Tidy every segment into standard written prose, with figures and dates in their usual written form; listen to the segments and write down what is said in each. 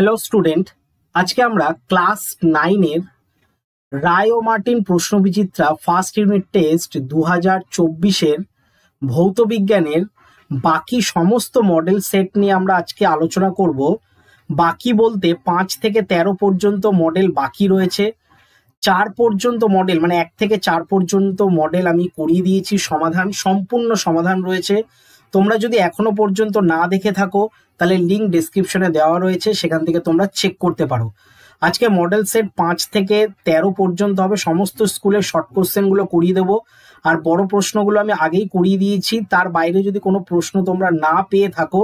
Hello student, আজকে আমরা class 9-এর রায় ও Martin প্রশ্নবিচিত্রা first unit test 2024-এর ভৌত বিজ্ঞানের বাকি সমস্ত মডেল সেট নিয়ে আমরা আজকে আলোচনা করব। বাকি বলতে 5 থেকে 13 পর্যন্ত মডেল বাকি রয়েছে। 4 পর্যন্ত মডেল মানে 1 থেকে 4 পর্যন্ত মডেল আমি করিয়ে দিয়েছি, সম্পূর্ণ সমাধান রয়েছে। তোমরা যদি এখনো পর্যন্ত না দেখে থাকো তাহলে লিঙ্ক ডেসক্রিপশনে দেওয়া রয়েছে, সেখান থেকে তোমরা চেক করতে পারো। আজকে মডেল সেট 5 থেকে 13 পর্যন্ত হবে। সমস্ত স্কুলের শর্ট কোশ্চেনগুলো করিয়ে দেবো, আর বড় প্রশ্নগুলো আমি আগেই করিয়ে দিয়েছি। তার বাইরে যদি কোনো প্রশ্ন তোমরা না পেয়ে থাকো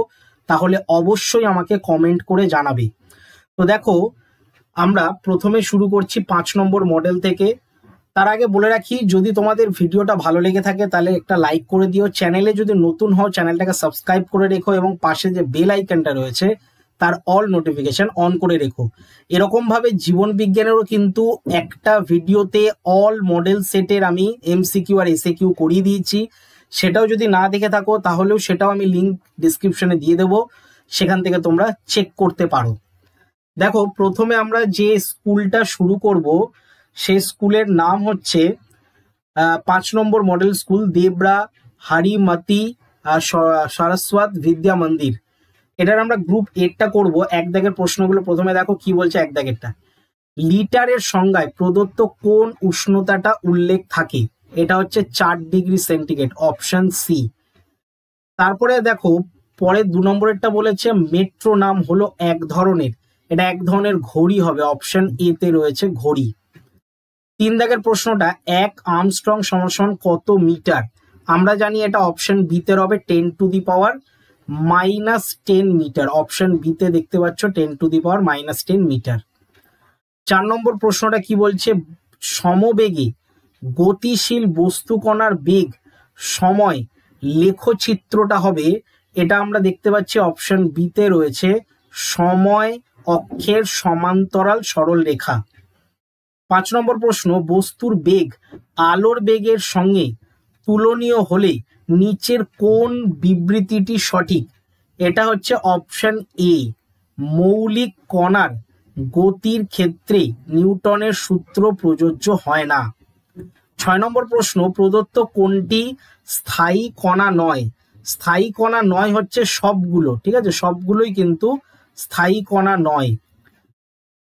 তাহলে অবশ্যই আমাকে কমেন্ট করে জানাবে। তো দেখো, আমরা প্রথমে শুরু করছি 5 নম্বর মডেল থেকে। তার আগে বলে রাখি, যদি তোমাদের ভিডিওটা ভালো লেগে থাকে তাহলে একটা লাইক করে দিও। চ্যানেলে যদি নতুন হও চ্যানেলটাকে সাবস্ক্রাইব করে রেখো এবং পাশে যে বেল আইকনটা রয়েছে তার অল নোটিফিকেশন অন করে রেখো। এরকম ভাবে জীবন বিজ্ঞানেরও কিন্তু একটা ভিডিওতে অল মডেল সেটের আমি এমসিকিউ আর এসএকিউ করিয়ে দিয়েছি। সেটাও যদি না দেখে থাকো তাহলেও সেটাও আমি লিঙ্ক ডিসক্রিপশনে দিয়ে দেবো, সেখান থেকে তোমরা চেক করতে পারো। দেখো, প্রথমে আমরা যে স্কুলটা শুরু করব সেই স্কুলের নাম হচ্ছে 5 নম্বর মডেল স্কুল দেবরা হারিমতি সরস্বত বিদ্যা মন্দির। এটার আমরা গ্রুপ 8টা করবো। এক দাগের প্রশ্নগুলো প্রথমে দেখো কি বলছে। এক দাগেরটা, লিটারের সংজ্ঞায় প্রদত্ত কোন উষ্ণতাটা উল্লেখ থাকে? এটা হচ্ছে 4 ডিগ্রি সেন্টিগ্রেড, অপশন সি। তারপরে দেখো পরে 2 নম্বরেরটা বলেছে মেট্রো নাম হলো এক ধরনের, এটা এক ধরনের ঘড়ি হবে, অপশন এ তে রয়েছে ঘড়ি। 3 দাগের প্রশ্নটা, এক আর্মস্ট্রং সমান কত মিটার? আমরা জানি এটা অপশন বি তে হবে 10⁻⁻10 মিটার, অপশন বি তে দেখতে পাচ্ছ 10⁻⁻10 মিটার। 4 নম্বর প্রশ্নটা কি বলছে, সমবেগে গতিশীল বস্তু কণার বেগ সময় লেখচিত্রটা হবে। এটা আমরা দেখতে পাচ্ছি অপশন বি তে রয়েছে সময় অক্ষের সমান্তরাল সরল রেখা। 5 নম্বর প্রশ্ন, বস্তুর বেগ আলোর বেগের সঙ্গে তুলনীয় হলে নিচের কোন বিবৃতিটি সঠিক? এটা হচ্ছে অপশন এ, মৌলিক কণার গতির ক্ষেত্রে নিউটনের সূত্র প্রযোজ্য হয় না। 6 নম্বর প্রশ্ন, প্রদত্ত কোনটি স্থায়ী কণা নয়? স্থায়ী কণা নয় হচ্ছে সবগুলো, ঠিক আছে, সবগুলোই কিন্তু স্থায়ী কণা নয়।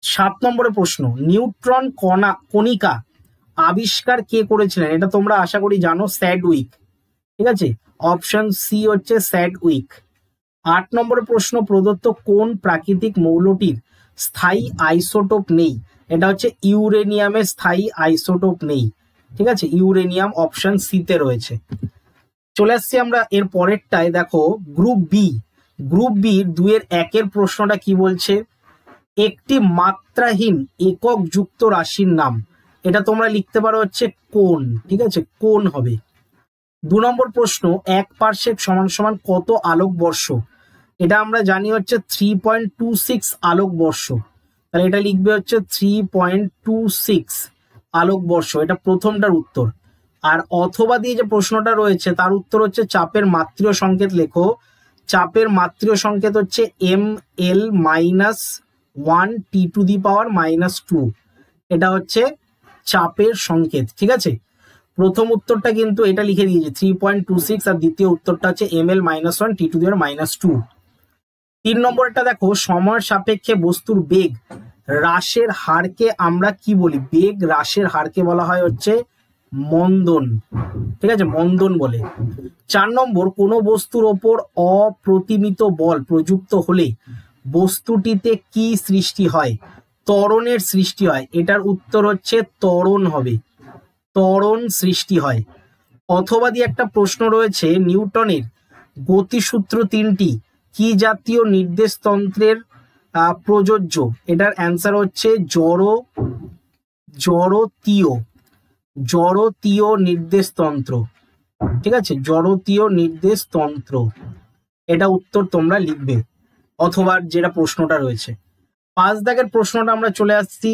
7 নম্বরের প্রশ্ন, নিউট্রন কণিকা আবিষ্কার কে করেছিলেন? এটা তোমরা আশা করি জানো, স্যাডউইক, ঠিক আছে, অপশন সি হচ্ছে স্যাডউইক। 8 নম্বরের প্রশ্ন, প্রদত্ত কোন প্রাকৃতিক মৌলটির স্থায়ী আইসোটোপ নেই? এটা হচ্ছে ইউরেনিয়ামের স্থায়ী আইসোটোপ নেই, ঠিক আছে, ইউরেনিয়াম, অপশন সি তে রয়েছে। চলে আসছি আমরা এর পরেরটায়। দেখো গ্রুপ বি, গ্রুপ বি 2-1 প্রশ্নটা কি বলছে, একটি মাত্রাহীন একক যুক্ত রাশির নাম। এটা তোমরা লিখতে পারো হচ্ছে কোন, ঠিক আছে, কোন হবে। 2 নম্বর প্রশ্ন, 1 পারসেক সমান কত আলোকবর্ষ? এটা আমরা জানি হচ্ছে 3.26 আলোকবর্ষ, তাহলে এটা লিখবে হচ্ছে 3.26 আলোকবর্ষ। এটা প্রথমটার উত্তর। আর অথবা দিয়ে যে প্রশ্নটা রয়েছে তার উত্তর হচ্ছে চাপের মাত্রীয় সংকেত লেখো। চাপের মাত্রীয় সংকেত হচ্ছে ml-1 T⁻⁻²। এটা হচ্ছে চাপের সংকেত, ঠিক আছে। প্রথম উত্তরটা কিন্তু এটা লিখে দিয়েছে 3.26, আর দ্বিতীয় উত্তরটা হচ্ছে ml-1 T⁻²। 3 নম্বরটা দেখো, সময়ের সাপেক্ষে বস্তুর বেগ হ্রাসের হারকে আমরা কি বলি? বেগ হ্রাসের হারকে বলা হয় হচ্ছে মন্দন, ঠিক আছে, মন্দন বলে। 4 নম্বর, কোন বস্তুর ওপর অপ্রতিমিত বল প্রযুক্ত হলে বস্তুটিতে কি সৃষ্টি হয়? ত্বরণের সৃষ্টি হয়। এটার উত্তর হচ্ছে ত্বরণ হবে, ত্বরণ সৃষ্টি হয়। অথবা দিয়ে একটা প্রশ্ন রয়েছে, নিউটনের গতিসূত্র 3টি কি জাতীয় নির্দেশতন্ত্রের প্রযোজ্য? এটার অ্যান্সার হচ্ছে জড়তীয় নির্দেশতন্ত্র, ঠিক আছে, জড়তীয় নির্দেশতন্ত্র। এটা উত্তর তোমরা লিখবে অথবা যেটা প্রশ্নটা রয়েছে। 5 দাগের প্রশ্নটা আমরা চলে আসছি,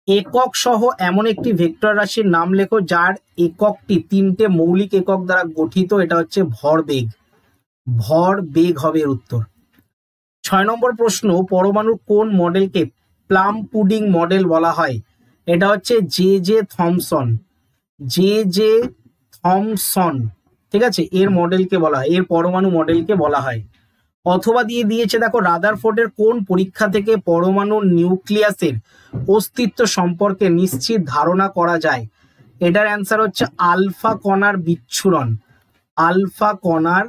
একক সহ এমন একটি ভেক্টর রাশির নাম লেখো যার এককটি 3টে মৌলিক একক দ্বারা গঠিত। এটা হচ্ছে ভরবেগ, ভরবেগ হবে এর উত্তর। 6 নম্বর প্রশ্ন, পরমাণুর কোন মডেলকে প্লাম পুডিং মডেল বলা হয়? এটা হচ্ছে J J Thomson, J J Thomson, ঠিক আছে, এর মডেলকে বলা হয়, এর পরমাণু মডেলকে বলা হয়। অথবা দিয়ে দিয়েছে দেখো, রাদারফোর্ডের কোন পরীক্ষা থেকে পরমাণু নিউক্লিয়াসের অস্তিত্ব সম্পর্কে নিশ্চিত ধারণা করা যায়? এটার অ্যান্সার হচ্ছে আলফা কণার বিচ্ছুরণ, আলফা কণার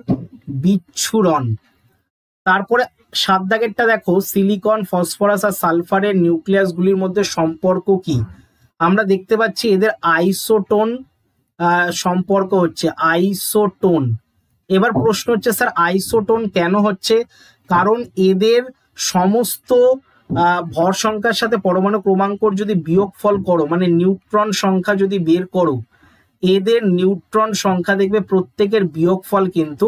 বিচ্ছুরণ। তারপরে 7 দাগেরটা দেখো, সিলিকন, ফসফরাস আর সালফারের নিউক্লিয়াসগুলির মধ্যে সম্পর্ক কি? আমরা দেখতে পাচ্ছি এদের আইসোটোন সম্পর্ক হচ্ছে, আইসোটোন। এবার প্রশ্ন হচ্ছে স্যার আইসোটোন কেন হচ্ছে? কারণ এদের সমস্ত ভর সংখ্যার সাথে পরমাণু ক্রমাঙ্কর যদি বিয়োগফল করো, মানে নিউট্রন সংখ্যা যদি বের করো, এদের নিউট্রন সংখ্যা দেখবে প্রত্যেকের বিয়োগফল কিন্তু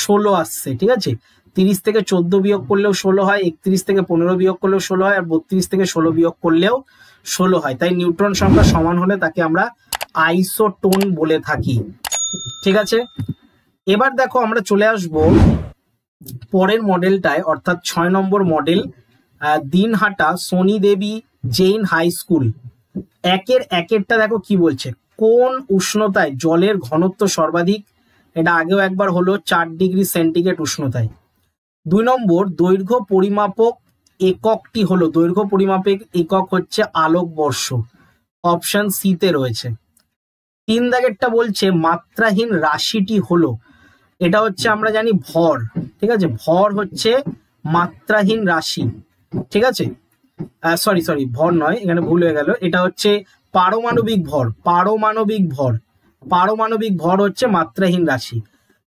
16 আসছে, ঠিক আছে। 30 থেকে 14 বিয়োগ করলেও 16 হয়, 31 থেকে 15 বিয়োগ করলেও 16 হয়, আর 32 থেকে 16 বিয়োগ করলেও 16 হয়। তাই নিউট্রন সংখ্যা সমান হলে তাকে আমরা আইসোটোন বলে থাকি, ঠিক আছে। এবার দেখো আমরা চলে আসব পরের মডেলটায়, অর্থাৎ 6 নম্বর মডেল, দিনহাটা সোনি দেবী জৈন হাই স্কুল। একেরটা দেখো কি বলছে, কোন উষ্ণতায় জলের ঘনত্ব সর্বাধিক? এটা আগেও একবার হলো, 4 ডিগ্রি সেন্টিগ্রেড উষ্ণতায়। 2 নম্বর, দৈর্ঘ্য পরিমাপক এককটি হলো, দৈর্ঘ্য পরিমাপক একক হচ্ছে আলোকবর্ষ, অপশন সি তে রয়েছে। 3 দাগেরটা বলছে মাত্রাহীন রাশিটি হলো, এটা হচ্ছে আমরা জানি ভর, ঠিক আছে, ভর হচ্ছে মাত্রাহীন রাশি, ঠিক আছে। সরি ভর নয়, এখানে ভুল হয়ে গেল, এটা হচ্ছে পারমাণবিক ভর, পারমাণবিক ভর, পারমাণবিক ভর হচ্ছে মাত্রাহীন রাশি।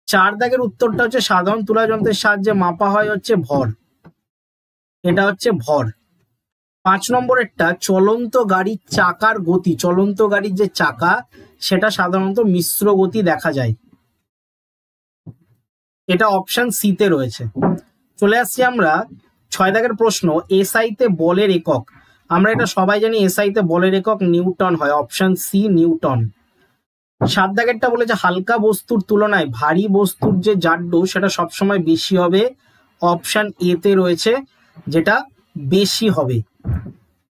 4 দাগের উত্তরটা হচ্ছে সাধারণ তুলা যন্ত্রের সাহায্যে মাপা হয় হচ্ছে ভর, এটা হচ্ছে ভর। 5 নম্বরেরটা, চলন্ত গাড়ির চাকার গতি, চলন্ত গাড়ির যে চাকা সেটা সাধারণত মিশ্র গতি দেখা যায়, এটা অপশন সি তে রয়েছে। চলে আসছি আমরা 6 দাগের প্রশ্ন, এসআই তে বলের একক। আমরা এটা সবাই জানি, এসআই তে বলের একক নিউটন হয়, অপশন সি নিউটন। 7 দাগেরটা বলেছে হালকা বস্তুর তুলনায় ভারী বস্তুর যে জাড্য সেটা সবসময় বেশি হবে, অপশন এ তে রয়েছে, যেটা বেশি হবে।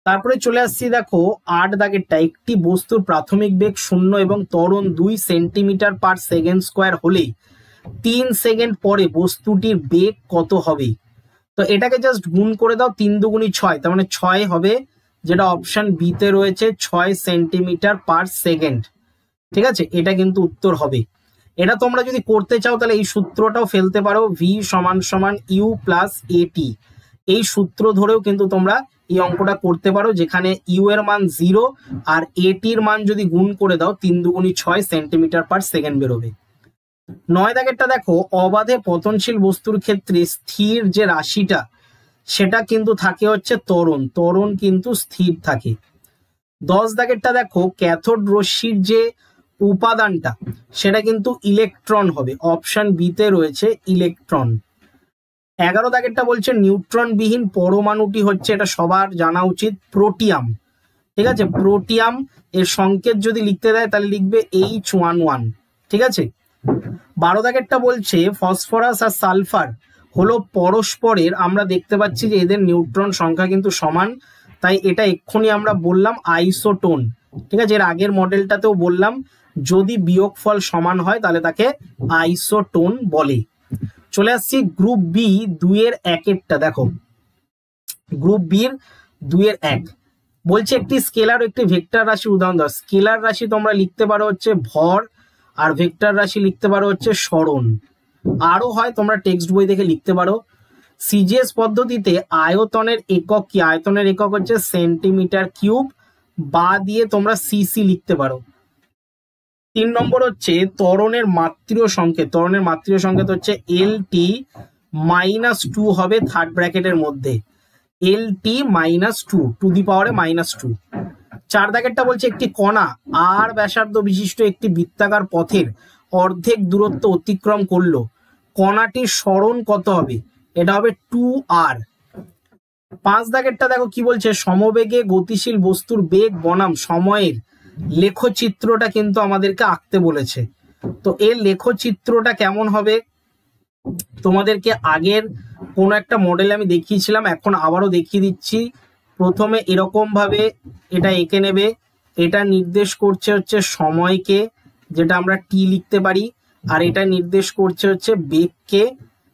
তারপরে চলে আসছি দেখো 8 দাগেরটা, একটি বস্তুর প্রাথমিক বেগ 0 এবং ত্বরণ 2 সেন্টিমিটার পার সেকেন্ড স্কোয়ার হলে 3 সেকেন্ড পরে বস্তুটির বেগ কত হবে? তো এটাকে জাস্ট গুণ করে দাও, 3 দুগুণী 6, তার মানে 6 হবে, যেটা অপশন বি তে রয়েছে, 6 সেন্টিমিটার পার সেকেন্ড, ঠিক আছে, এটা কিন্তু উত্তর হবে। এটা তোমরা যদি করতে চাও তাহলে এই সূত্রটাও ফেলতে পারো, ভি সমান সমান ইউ প্লাস এটি, এই সূত্র ধরেও কিন্তু তোমরা এই অঙ্কটা করতে পারো, যেখানে ইউ এর মান 0 আর এটির মান যদি গুণ করে দাও 3 দুগুণী 6 সেন্টিমিটার পার সেকেন্ড বেরোবে। 9 দাগেরটা দেখো, অবাধে পতনশীল বস্তুর ক্ষেত্রে স্থির যে রাশিটা সেটা কিন্তু থাকে হচ্ছে ত্বরণ, ত্বরণ কিন্তু স্থির থাকে। 10 দাগেরটা দেখো, ক্যাথোড রশ্মির যে উপাদানটা সেটা কিন্তু ইলেকট্রন হবে, অপশন বি তে রয়েছে ইলেকট্রন। 11 দাগেরটা বলছে নিউট্রন বিহীন পরমাণুটি হচ্ছে, এটা সবার জানা উচিত, প্রোটিয়াম, ঠিক আছে, প্রোটিয়াম। এর সংকেত যদি লিখতে দেয় তাহলে লিখবে H11, ঠিক আছে। 12 দাগেরটা বলছে ফসফরাস আর সালফার হলো পরস্পরের, আমরা দেখতে পাচ্ছি যে এদের নিউট্রন সংখ্যা কিন্তু সমান, তাই এটা এক্ষুনি আমরা বললাম আইসোটোন, ঠিক আছে। এর আগের মডেলটাতেও বললাম, যদি বিয়োগফল সমান হয় তাহলে তাকে আইসোটোন বলে। চলে আসছি গ্রুপ বি 2-1 দেখো, গ্রুপ বির 2-1 বলছে একটি স্কেলার ও একটি ভেক্টর রাশির উদাহরণ দাও। স্কেলার রাশি তোমরা লিখতে পারো হচ্ছে ভর, আর ভেক্টর রাশি লিখতে পারো হচ্ছে সরণ। আরো হয় তোমরা টেক্সট বই দেখে লিখতে পারো। সিজিএস পদ্ধতিতে আয়তনের একক কি? আয়তনের একক হচ্ছে সেন্টিমিটার কিউব, বা দিয়ে তোমরা সিসি লিখতে পারো। 3 নম্বর হচ্ছে ত্বরণের মাত্রীয় সংকেত, ত্বরণের মাত্রীয় সংকেত হচ্ছে LT -2 হবে থার্ড ব্র্যাকেটের মধ্যে, LT -2 টু দি পাওয়ারে -2। 4 দাগেরটা বলছে একটি কণা আর ব্যাসার্ধ বিশিষ্ট একটি বৃত্তাকার পথের অর্ধেক দূরত্ব অতিক্রম করলো, কণাটির সরণ কত হবে? এটা হবে 2r। 5 দাগেরটা দেখো কি বলছে, সমবেগে গতিশীল বস্তুর বেগ বনাম সময়ের লেখচিত্রটা কিন্তু আমাদেরকে আঁকতে বলেছে। তো এর লেখচিত্রটা কেমন হবে? তোমাদেরকে আগের কোনো একটা মডেলে আমি দেখিয়েছিলাম, এখন আবারও দেখিয়ে দিচ্ছি। প্রথমে এরকম ভাবে এটা এঁকে নেবে, এটা নির্দেশ করছে হচ্ছে সময়কে, যেটা আমরা টি লিখতে পারি, আর এটা নির্দেশ করছে হচ্ছে বেগকে,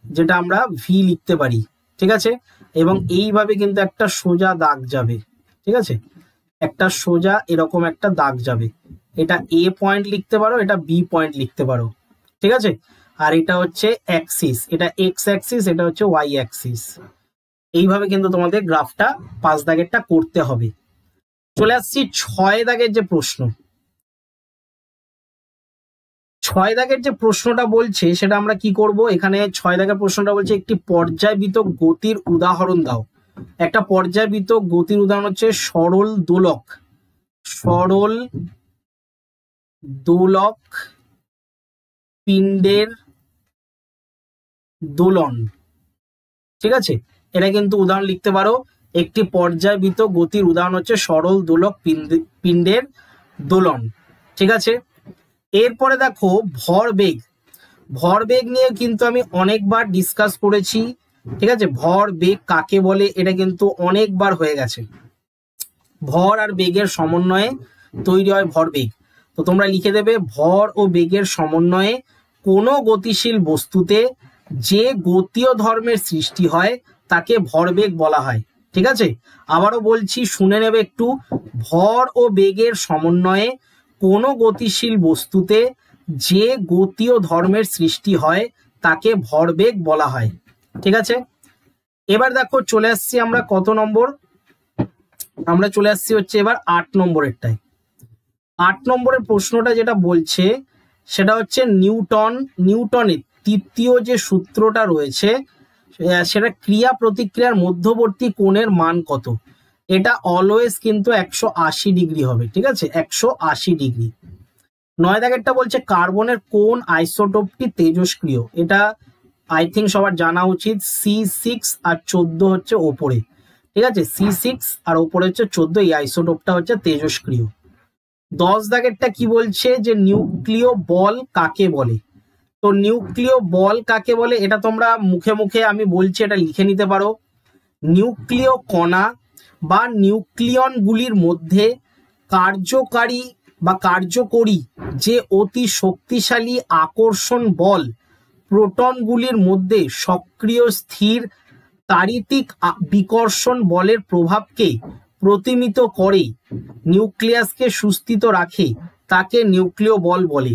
যেটা আমরা ভি লিখতে পারি। ঠিক আছে, এবং এইভাবে কিন্তু একটা সোজা দাগ যাবে। ঠিক আছে, একটা সোজা এরকম একটা দাগ যাবে। এটা এ পয়েন্ট লিখতে পারো, এটা বি পয়েন্ট লিখতে পারো। ঠিক আছে, আর এটা হচ্ছে অ্যাক্সিস, এটা এক্স অ্যাক্সিস, এটা হচ্ছে ওয়াই অ্যাক্সিস। এইভাবে কিন্তু তোমাদের গ্রাফটা 5 দাগেরটা করতে হবে। চলে আসছি 6 দাগের যে প্রশ্ন। 6 দাগের যে প্রশ্নটা বলছে সেটা আমরা কি করব, এখানে 6 দাগের প্রশ্নটা বলছে একটি পর্যায়বৃত্ত গতির উদাহরণ দাও। একটা পর্যায়বৃত্ত গতির উদাহরণ হচ্ছে সরল দোলক, সরল দোলক পিণ্ডের দোলন। ঠিক আছে, এটা কিন্তু উদাহরণ লিখতে পারো। একটি পর্যায়বৃত্ত গতির উদাহরণ হচ্ছে সরল দোলক পিণ্ডের দোলন। ঠিক আছে, এরপরে দেখো ভরবেগ। ভরবেগ নিয়ে কিন্তু আমি অনেকবার ডিসকাস করেছি। ঠিক আছে, ভরবেগ কাকে বলে এটা কিন্তু অনেকবার হয়ে গেছে। ভর আর বেগের সমন্বয়ে তৈরি হয় ভরবেগ। তো তোমরা লিখে দেবে ভর ও বেগের সমন্বয়ে কোনো গতিশীল বস্তুতে যে গতীয় ধর্মের সৃষ্টি হয় তাকে ভরবেগ বলা হয়। ঠিক আছে, আবারও বলছি, শুনে নেবে একটু। ভর ও বেগের সমন্বয়ে কোনো গতিশীল বস্তুতে যে গতীয় ধর্মের সৃষ্টি হয় তাকে ভরবেগ বলা হয়। ঠিক আছে, এবার দেখো চলে আসছি আমরা কত নম্বর, আমরা চলে আসছি হচ্ছে এবার 8 নম্বরেরটায়। 8 নম্বরের প্রশ্নটা যেটা বলছে সেটা হচ্ছে নিউটনের তৃতীয় যে সূত্রটা রয়েছে সেটা ক্রিয়া প্রতিক্রিয়ার মধ্যবর্তী কোণের মান কত। এটা অলওয়েজ কিন্তু 180 ডিগ্রি হবে। ঠিক আছে, 180 ডিগ্রি। 9 দাগেরটা বলছে কার্বনের কোন আইসোটোপটি তেজস্ক্রিয়। এটা আই থিঙ্ক সবার জানা উচিত। C6 আর 14 হচ্ছে ওপরে। ঠিক আছে, C6 আর ওপরে হচ্ছে 14, এই আইসোটোপটা হচ্ছে তেজস্ক্রিয়। 10 দাগেরটা কি বলছে যে নিউক্লিয় বল কাকে বলে। তো নিউক্লিয় বল কাকে বলে এটা তোমরা মুখে মুখে আমি বলছি, এটা লিখে নিতে পারো। নিউক্লিয় কণা বা নিউক্লিয়নগুলির মধ্যে কার্যকারী বা কার্যকরী যে অতি শক্তিশালী আকর্ষণ বল প্রোটনগুলির মধ্যে সক্রিয় স্থির তাড়িতিক বিকর্ষণ বলের প্রভাবকে প্রতিমিত করে নিউক্লিয়াসকে সুস্থিত রাখে তাকে নিউক্লিয় বল বলে।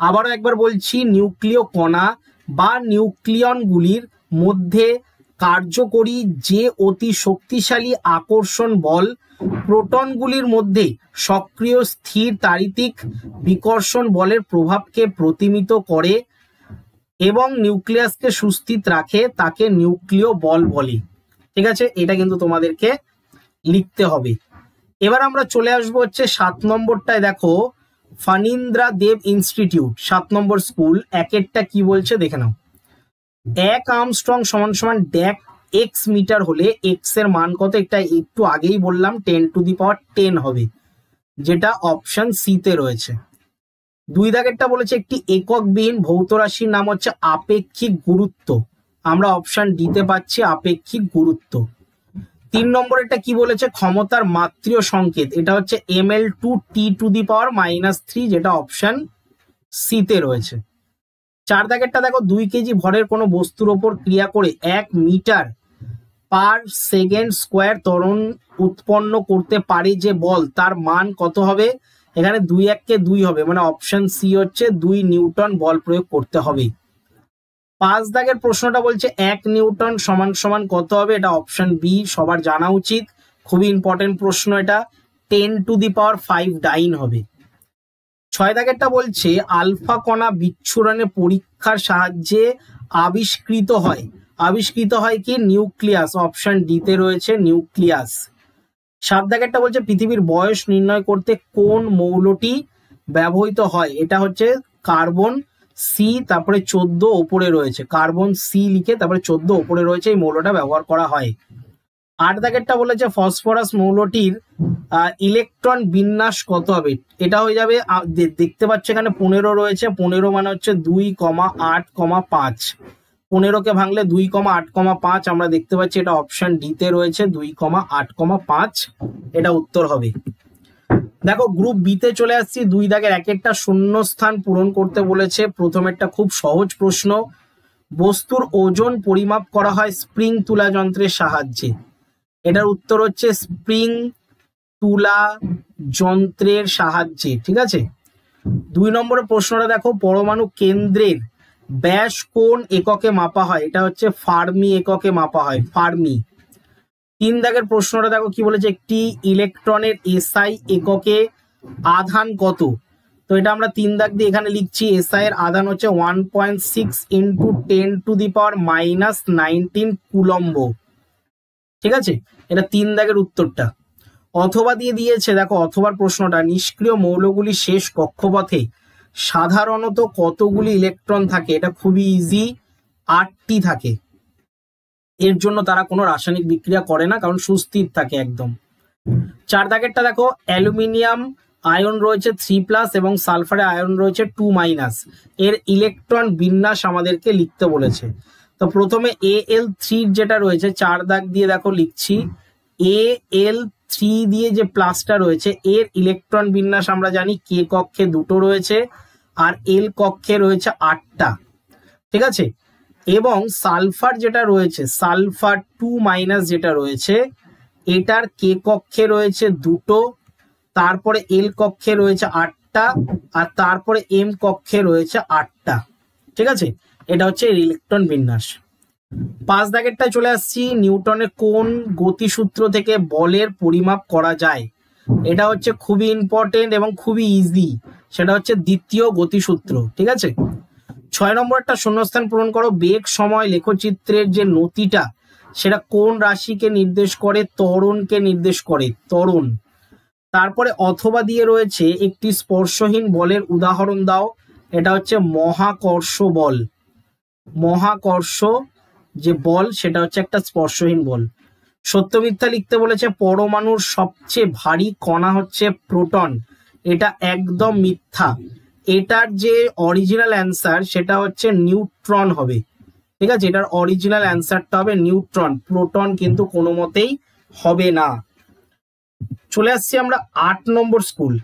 আবারও একবার বলছি, নিউক্লিয় কণা বা নিউক্লিয়নগুলির মধ্যে কার্যকরী যে অতি শক্তিশালী আকর্ষণ বল প্রোটনগুলির মধ্যে সক্রিয় স্থির তাড়িতিক বিকর্ষণ বলের প্রভাবকে প্রতিমিত করে এবং নিউক্লিয়াসকে সুস্থিত রাখে তাকে নিউক্লিয় বল বলে। ঠিক আছে, এটা কিন্তু তোমাদেরকে লিখতে হবে। এবার আমরা চলে আসবো হচ্ছে 7 নম্বরটায়। দেখো ফানীন্দ্রা দেব ইনস্টিটিউট 7 নম্বর স্কুল, একেরটা কি বলছে দেখে নাও। 1 আর্মস্ট্রং সমান সমান ড্যাক এক্স মিটার হলে এক্স এর মান কত। এটা একটু আগেই বললাম 10⁻10 হবে, যেটা অপশন সি তে রয়েছে। 2 দাগেরটা বলেছে একটি এককবিহীন ভৌত রাশির নাম হচ্ছে আপেক্ষিক গুরুত্ব। আমরা অপশন ডিতে পাচ্ছি আপেক্ষিক গুরুত্ব। 3 নম্বরেরটা কি বলেছে ক্ষমতার মাত্রীয় সংকেত। এটা হচ্ছে ml/t⁻³ যেটা অপশন সি তে রয়েছে। 4 দাগেরটা দেখো 2 কেজি ভরের কোনো বস্তুর ওপর ক্রিয়া করে 1 মিটার/সেকেন্ড² ত্বরণ উৎপন্ন করতে পারে যে বল তার মান কত হবে। এখানে 2 1 কে 2 হবে, মানে অপশন সি হচ্ছে 2 নিউটন বল প্রয়োগ করতে হবে। 5 দাগের প্রশ্নটা বলছে 1 নিউটন সমান সমান কত হবে। এটা অপশন বি সবার জানা উচিত, খুবই ইম্পর্টেন্ট প্রশ্ন। এটা 10⁵ ডাইন হবে। 6 দাগেরটা বলছে আলফা কণা বিচ্ছুরণের পরীক্ষার সাহায্যে আবিষ্কৃত হয় কি নিউক্লিয়াস। অপশন ডি তে রয়েছে নিউক্লিয়াস। 7 দাগেরটা বলছে পৃথিবীর বয়স নির্ণয় করতে কোন মৌলটি ব্যবহৃত হয়। এটা হচ্ছে কার্বন সি, তারপরে 14 ওপরে রয়েছে। কার্বন সি লিখে তারপরে 14 ওপরে রয়েছে, এই মৌলটা ব্যবহার করা হয়। 8 দাগেরটা বলেছে ফসফরাস মৌলটির ইলেকট্রন বিন্যাস কত হবে। এটা হয়ে যাবে, দেখতে পাচ্ছ এখানে 15 রয়েছে, 15 মানে হচ্ছে 2,8,5। 15 কে ভাঙলে 2,8,5 আমরা দেখতে পাচ্ছি এটা অপশন ডি তে রয়েছে 2,8,5 এটা উত্তর হবে। দেখো গ্রুপ বি তে চলে আসছি। 2 দাগের এক একটা শূন্যস্থান পূরণ করতে বলেছে। প্রথমেরটা খুব সহজ প্রশ্ন, বস্তুর ওজন পরিমাপ করা হয় স্প্রিং তুলা যন্ত্রের সাহায্যে। এটার উত্তর হচ্ছে স্প্রিং তুলা যন্ত্রের সাহায্যে, ঠিক আছে। 2 নম্বরের প্রশ্নটা দেখো, পরমাণু কেন্দ্রের ব্যাস কোন এককে মাপা হয়? এটা হচ্ছে ফার্মি এককে মাপা হয়, ফার্মি। 3 দাগের প্রশ্নটা দেখো কি বলেছে, একটি ইলেকট্রনের এসআই এককে আধান কত? তো এটা আমরা 3 দাগ দিয়ে এখানে লিখছি, এসআই এর আধান হচ্ছে 1.6 × 10⁻⁻19 কুলম্ব, ঠিক আছে। এটা 3 দাগের উত্তরটা। অথবা দিয়ে দিয়েছে, দেখো অথবার প্রশ্নটা, নিষ্ক্রিয় মৌলগুলির শেষ কক্ষপথে সাধারণত কতগুলি ইলেকট্রন থাকে? এটা খুবই ইজি, 8টি থাকে। এর জন্য তারা কোনো রাসায়নিক বিক্রিয়া করে না, কারণ সুস্থির থাকে একদম। 4 দাগেরটা দেখো, অ্যালুমিনিয়াম আয়ন রয়েছে 3+ এবং সালফারে আয়ন রয়েছে 2-। এর ইলেকট্রন বিন্যাস আমাদেরকে লিখতে বলেছে। তো প্রথমে Al3 যেটা রয়েছে 4 দাগ দিয়ে দেখো লিখছি, Al3 দিয়ে যে প্লাসটা রয়েছে এর ইলেকট্রন বিন্যাস আমরা জানি কে কক্ষে 2টো রয়েছে আর এল কক্ষে রয়েছে 8টা, ঠিক আছে। এবং সালফার যেটা রয়েছে, সালফার 2- যেটা রয়েছে, এটার কে কক্ষে রয়েছে 2টো, তারপরে এল কক্ষে রয়েছে 8টা আর তারপরে এম কক্ষে রয়েছে 8টা, ঠিক আছে। এটা হচ্ছে ইলেকট্রন বিন্যাস। 5 দাগেরটা চলে আসছি, নিউটনের কোন গতিসূত্র থেকে বলের পরিমাপ করা যায়? এটা হচ্ছে খুবই ইম্পর্টেন্ট এবং খুবই ইজি, সেটা হচ্ছে দ্বিতীয় গতিসূত্র, ঠিক আছে। 6 নম্বরটা শূন্যস্থান পূরণ করো, বেগ সময় লেখচিত্রের যে নতিটা সেটা কোন রাশিকে নির্দেশ করে? ত্বরণকে নির্দেশ করে, ত্বরণ। তারপরে অথবা দিয়ে রয়েছে, একটি স্পর্শহীন বলের উদাহরণ দাও। এটা হচ্ছে মহাকর্ষ বল। মহাকর্ষ যে বল সেটা হচ্ছে একটা স্পর্শহীন বল। সত্য মিথ্যা লিখতে বলেছে, পরমাণুর সবচেয়ে ভারী কণা হচ্ছে প্রোটন। এটা একদম মিথ্যা, এটার যে অরিজিনাল অ্যান্সার সেটা হচ্ছে নিউট্রন হবে, ঠিক আছে। এটার অরিজিনাল অ্যান্সারটা হবে নিউট্রন, প্রোটন কিন্তু কোনো মতেই হবে না। চলে আসছি আমরা 8 নম্বর স্কুল।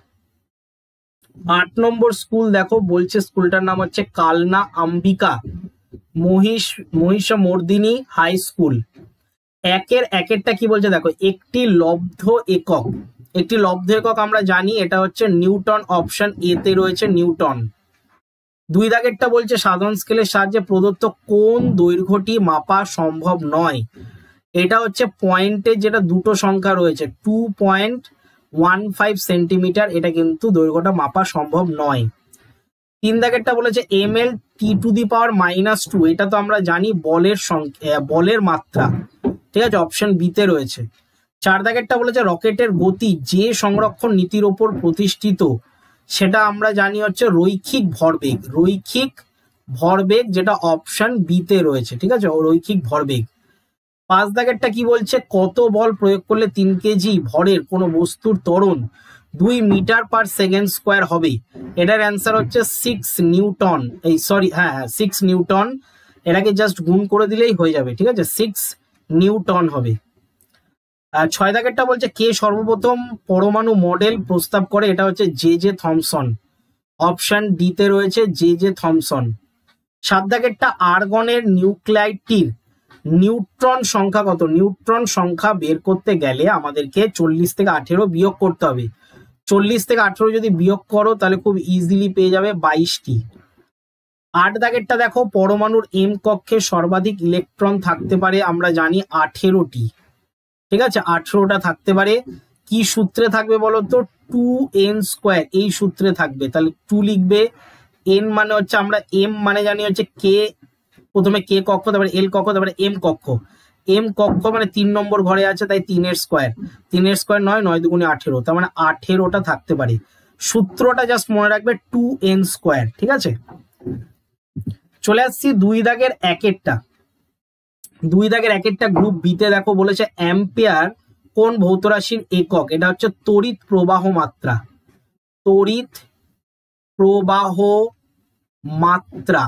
8 নম্বর স্কুল দেখো বলছে, স্কুলটার নাম হচ্ছে কালনা অম্বিকা মহিষমর্দিনী হাই স্কুল। একের একটা কি বলছে দেখো, একটি লব্ধ একক। একটি লব্ধ একক আমরা জানি এটা হচ্ছে নিউটন, অপশন এ তে রয়েছে নিউটন। 2 দাগেরটা বলছে, সাধারণ স্কেলের সাহায্যে প্রদত্ত কোন দৈর্ঘ্যটি মাপা সম্ভব নয়? এটা হচ্ছে পয়েন্টের যেটা 2টো সংখ্যা রয়েছে 2.15 সেন্টিমিটার, এটা কিন্তু দৈর্ঘ্যটা মাপা সম্ভব নয়। 3 দাগেরটা বলেছে ml(10⁻²), এটা তো আমরা জানি বলের সংখ্যা, বলের মাত্রা, ঠিক আছে, অপশন বি তে রয়েছে। 4 দাগেরটা বলেছে রকেটের গতি যে সংরক্ষণ নীতির ওপর প্রতিষ্ঠিত, সেটা আমরা জানি হচ্ছে রৈখিক ভরবেগ। রৈখিক ভরবেগ যেটা অপশন বি তে রয়েছে, ঠিক আছে, রৈখিক ভরবেগ। 5 দাগেরটা কি বলছে, কত বল প্রয়োগ করলে 3 কেজি ভরের কোনো বস্তুর ত্বরণ 2 মিটার/সেকেন্ড স্কোয়ার হবে? এটার অ্যান্সার হচ্ছে 6 নিউটন। এই সরি, হ্যাঁ 6 নিউটন। এটাকে জাস্ট গুণ করে দিলেই হয়ে যাবে, ঠিক আছে, 6 নিউটন হবে। 6 দাগেরটা বলছে, কে সর্বপ্রথম পরমাণু মডেল প্রস্তাব করে? এটা হচ্ছে জে থমসন, অপশন ডি তে রয়েছে জে থমসন। 7 দাগেরটা, আর্গনের নিউক্লাইডটির নিউট্রন সংখ্যা কত? নিউট্রন সংখ্যা বের করতে গেলে আমাদেরকে 40 থেকে 18 বিয়োগ করতে হবে। 40 থেকে 18 যদি বিয়োগ করো তাহলে খুব ইজিলি পেয়ে যাবে 22টি। 8 দাগেরটা দেখো, পরমাণুর এম কক্ষে সর্বাধিক ইলেকট্রন থাকতে পারে আমরা জানি 18টি, ঠিক আছে, 18টা থাকতে পারে। কি সূত্রে থাকবে বলো তো? 2n², এই সূত্রে থাকবে। তাহলে 2 লিখবে, n মানে হচ্ছে আমরা m মানে জানি হচ্ছে কে, প্রথমে কে কক্ষ, তারপরে এল কক্ষ, তারপরে এম কক্ষ। এম কক্ষ মানে 3 নম্বর ঘরে আছে, তাই 3 স্কোয়ার। 3 স্কোয়ার 9, 9 দুগুণে 18, তার মানে 18টা থাকতে পারে। সূত্রটা জাস্ট মনে রাখবে 2n², ঠিক আছে। চলে আসছি 2 দাগের একেরটা। 2 দাগের একেরটা গ্রুপ বি তে দেখো বলেছে, অ্যাম্পিয়ার কোন ভৌত রাশির একক? এটা হচ্ছে তড়িৎ প্রবাহ মাত্রা। তড়িৎ প্রবাহ মাত্রা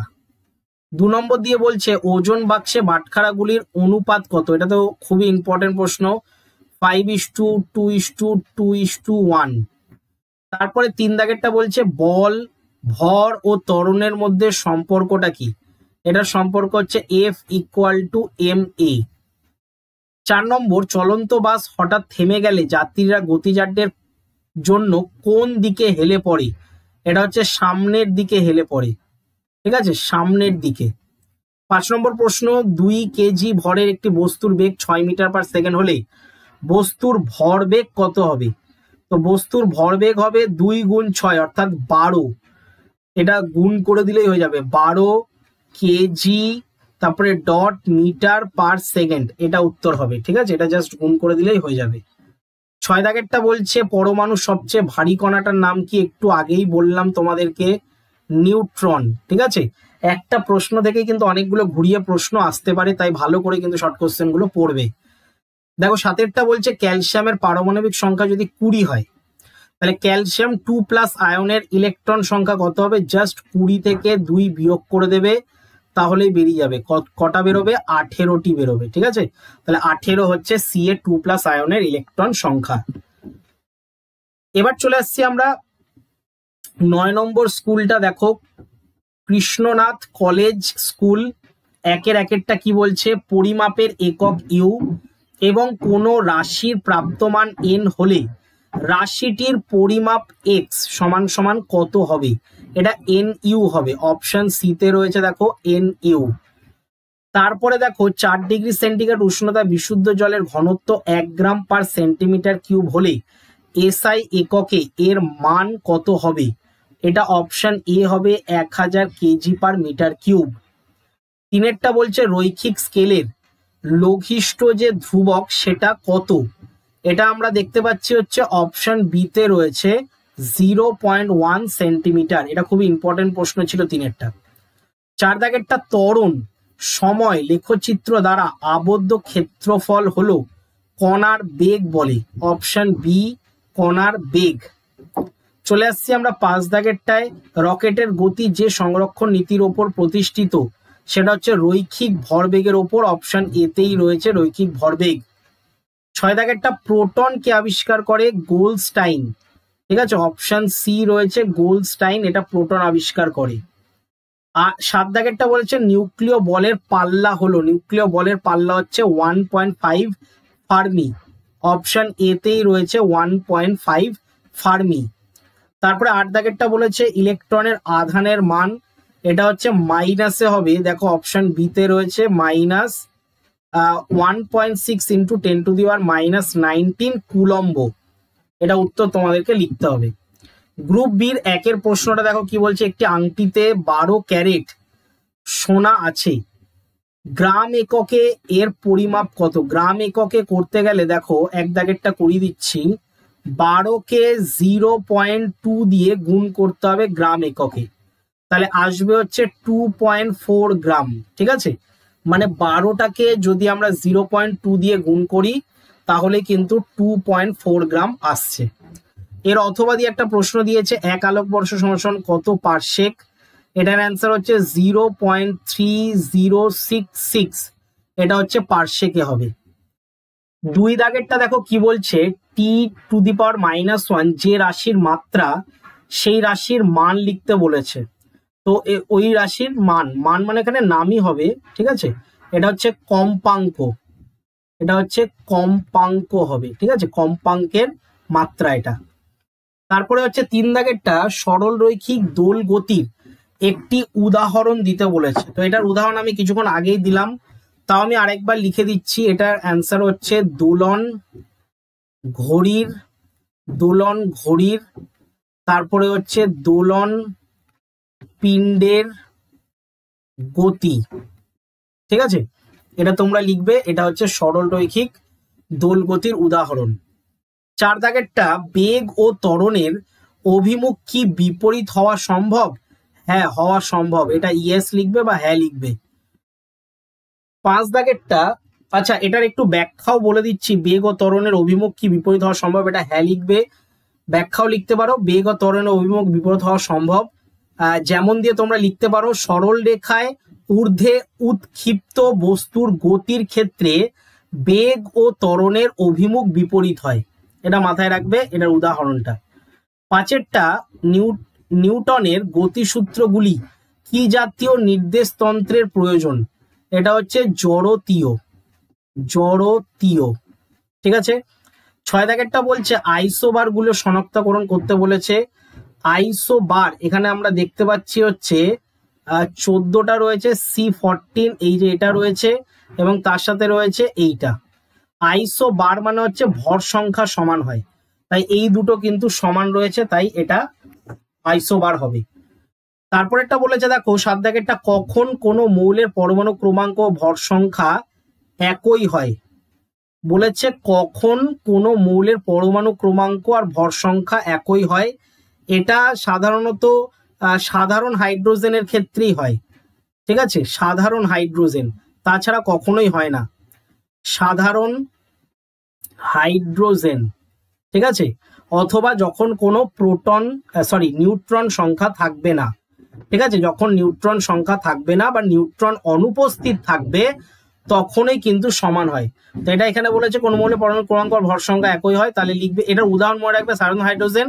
2 নম্বর দিয়ে বলছে ওজন বাক্সে বাটখারাগুলির অনুপাত কত, এটা তো খুবই ইম্পর্টেন্ট প্রশ্ন, 5:2:2:1। তারপরে 3 দাগেরটা বলছে বল, ভর ও ত্বরণের মধ্যে সম্পর্কটা কি, এটার সম্পর্ক হচ্ছে F=ma। 4 নম্বর চলন্ত বাস হঠাৎ থেমে গেলে যাত্রীরা গতিজাড্যের জন্য কোন দিকে হেলে পড়ে, এটা হচ্ছে সামনের দিকে হেলে পড়ে, ঠিক আছে, সামনের দিকে। 5 নম্বর প্রশ্ন 2 কেজি ভরের একটি বস্তুর বেগ 6 মিটার/সেকেন্ড হলে বস্তুর ভরবেগ কত হবে, তো বস্তুর ভরবেগ হবে 2 × 6 অর্থাৎ 12, এটা গুণ করে দিলেই হয়ে যাবে, 12 কেজি তারপরে ডট মিটার/সেকেন্ড, এটা উত্তর হবে, ঠিক আছে, এটা জাস্ট গুণ করে দিলেই হয়ে যাবে। 6 দাগেরটা বলছে পরমাণুর সবচেয়ে ভারী কণাটার নাম কি, একটু আগেই বললাম তোমাদেরকে, নিউট্রন, ঠিক আছে। একটা প্রশ্ন থেকে কিন্তু অনেকগুলো ঘুরিয়ে প্রশ্ন আসতে পারে, তাই ভালো করে কিন্তু শর্ট কোশ্চেন গুলো পড়বে। দেখো 7এরটা বলছে ক্যালসিয়ামের পারমাণবিক সংখ্যা যদি 20 হয় তাহলে ক্যালসিয়াম 2+ আয়নের ইলেকট্রন সংখ্যা কত হবে, জাস্ট 20 থেকে 2 বিয়োগ করে দেবে তাহলেই বেরিয়ে যাবে, কটা বেরোবে, 18টি বেরোবে, ঠিক আছে। তাহলে 18 হচ্ছে Ca2+ আয়নের ইলেকট্রন সংখ্যা। এবার চলে আসছি আমরা 9 নম্বর স্কুলটা, দেখো কৃষ্ণনাথ কলেজ স্কুল। 1-1টা কি বলছে, পরিমাপের একক ইউ এবং কোনো রাশির প্রাপ্তমান n হলে রাশিটির পরিমাপ x = কত হবে, এটা nu হবে, অপশন সি তে রয়েছে, দেখো nu। তারপরে দেখো 4 ডিগ্রি সেন্টিগ্রেড উষ্ণতা বিশুদ্ধ জলের ঘনত্ব 1 গ্রাম/সেন্টিমিটার কিউব হলে SI এককে এর মান কত হবে, এটা অপশন এ হবে 1000 কেজি/মিটার কিউব। 3এরটা বলছে রৈখিক স্কেলের লঘিষ্ঠ যে ধ্রুবক সেটা কত, এটা আমরা দেখতে পাচ্ছি হচ্ছে অপশন বি তে রয়েছে 0.1 সেন্টিমিটার, এটা খুবই ইম্পর্টেন্ট প্রশ্ন ছিল 3এরটা। 4 দাগেরটা ত্বরণ সময় লেখচিত্র দ্বারা আবদ্ধ ক্ষেত্রফল হলো কণার বেগ বলে, অপশন বি কণার বেগ। চলে আসছি আমরা 5 দাগেরটায়, রকেটের গতি যে সংরক্ষণ নীতির ওপর প্রতিষ্ঠিত সেটা হচ্ছে রৈখিক ভরবেগের ওপর, অপশন এ তেই রয়েছে রৈখিক ভরবেগ। 6 দাগেরটা প্রোটন কে আবিষ্কার করে, গোলস্টাইন, ঠিক আছে, অপশন সি রয়েছে গোলস্টাইন, এটা প্রোটন আবিষ্কার করে। আর 7 দাগেরটা বলেছে নিউক্লিয় বলের পাল্লা হলো, নিউক্লিয় বলের পাল্লা হচ্ছে 1.5 ফার্মি, অপশন এ তেই রয়েছে 1.5 ফার্মি। তারপরে 8 দাগেরটা বলেছে ইলেকট্রনের আধানের মান, এটা হচ্ছে মাইনাসে হবে, দেখো অপশন বি তে রয়েছে -1.6 × 10⁻⁻19 কুলম্ব, এটা উত্তর তোমাদেরকে লিখতে হবে। গ্রুপ বির 1-এর প্রশ্নটা দেখো কি বলছে, একটি আংটিতে 12 ক্যারেট সোনা আছে, গ্রাম এককে এর পরিমাপ কত, গ্রাম এককে করতে গেলে দেখো 1 দাগেরটা করিয়ে দিচ্ছি, 12কে 0.2 দিয়ে গুণ করতে হবে গ্রাম এককে, তাহলে আসবে হচ্ছে 2.4 গ্রাম, ঠিক আছে, মানে 12টাকে যদি আমরা 0.2 দিয়ে গুণ করি তাহলে কিন্তু 2.4 গ্রাম আসছে। এর অথবা দিয়ে একটা প্রশ্ন দিয়েছে 1 আলোকবর্ষ সমান কত পারসেক, এটার অ্যান্সার হচ্ছে 0.3066, এটা হচ্ছে পারসেকে হবে। 2 দাগেরটা দেখো কি বলছে, t⁻⁻1 যে রাশির মাত্রা সেই রাশির মান লিখতে বলেছে, তো ওই রাশির মান মানে এখানে নামই হবে, ঠিক আছে, এটা হচ্ছে কম্পাঙ্ক, এটা হচ্ছে কম্পাঙ্ক হবে, ঠিক আছে, কম্পাঙ্কের মাত্রা এটা। তারপরে হচ্ছে 3 দাগেরটা সরল রৈখিক দোল গতির একটি উদাহরণ দিতে বলেছে, তো এটার উদাহরণ আমি কিছুক্ষণ আগেই দিলাম, তাও আমি আরেকবার লিখে দিচ্ছি, এটার অ্যান্সার হচ্ছে দোলন ঘড়ির, তারপরে হচ্ছে দোলন পিণ্ডের গতি, ঠিক আছে, এটা তোমরা লিখবে, এটা হচ্ছে সরল রৈখিক দোল গতির উদাহরণ। 4 দাগেরটা বেগ ও ত্বরণের অভিমুখ কি বিপরীত হওয়া সম্ভব, হ্যাঁ হওয়া সম্ভব, এটা ইয়েস লিখবে বা হ্যাঁ লিখবে। 5 দাগেরটা, আচ্ছা এটার একটু ব্যাখ্যাও বলে দিচ্ছি, বেগ ও ত্বরণের অভিমুখ কি বিপরীত হওয়া সম্ভব, এটা হ্যাঁ লিখবে, ব্যাখ্যাও লিখতে পারো, বেগ ও ত্বরণের অভিমুখ বিপরীত হওয়া সম্ভব, যেমন দিয়ে তোমরা লিখতে পারো সরল রেখায় ঊর্ধ্বে উৎক্ষিপ্ত বস্তুর গতির ক্ষেত্রে বেগ ও ত্বরণের অভিমুখ বিপরীত হয়। এটা মাথায় রাখবে, এটার উদাহরণটা। পাঁচেরটা, নিউটনের গতিসূত্রগুলি কি জাতীয় নির্দেশতন্ত্রের প্রয়োজন? এটা হচ্ছে জড়তীয়। ঠিক আছে। 6 দাগেরটা বলছে আইসোবার গুলো শনাক্তকরণ করতে বলেছে। আইসোবার এখানে আমরা দেখতে পাচ্ছি হচ্ছে 14টা রয়েছে, C14 এই যে এটা রয়েছে, এবং তার সাথে রয়েছে এইটা। আইসোবার মানে হচ্ছে ভর সংখ্যা সমান হয়, তাই এই দুটো কিন্তু সমান রয়েছে, তাই এটা আইসোবার হবে। তারপর একটা বলেছে দেখো 7 দাগেরটা, কখন কোনো মৌলের পরমাণু ক্রমাঙ্ক ও ভর সংখ্যা একই হয়? বলেছে কখন কোনো মৌলের পরমাণু ক্রমাঙ্ক আর ভর সংখ্যা একই হয়। এটা সাধারণত সাধারণ হাইড্রোজেনের ক্ষেত্রেই হয়। ঠিক আছে, সাধারণ হাইড্রোজেন, তাছাড়া কখনোই হয় না। সাধারণ হাইড্রোজেন, ঠিক আছে, অথবা যখন কোনো নিউট্রন সংখ্যা থাকবে না। ঠিক আছে, যখন নিউট্রন সংখ্যা থাকবে না বা নিউট্রন অনুপস্থিত থাকবে তখনই কিন্তু সমান হয়। তো এটা এখানে বলেছে কোন মৌলের পরমাণু ক্রমাঙ্ক আর ভর সংখ্যা একই হয়, তাহলে লিখবে এটার উদাহরণ মনে রাখবে সাধারণ হাইড্রোজেন।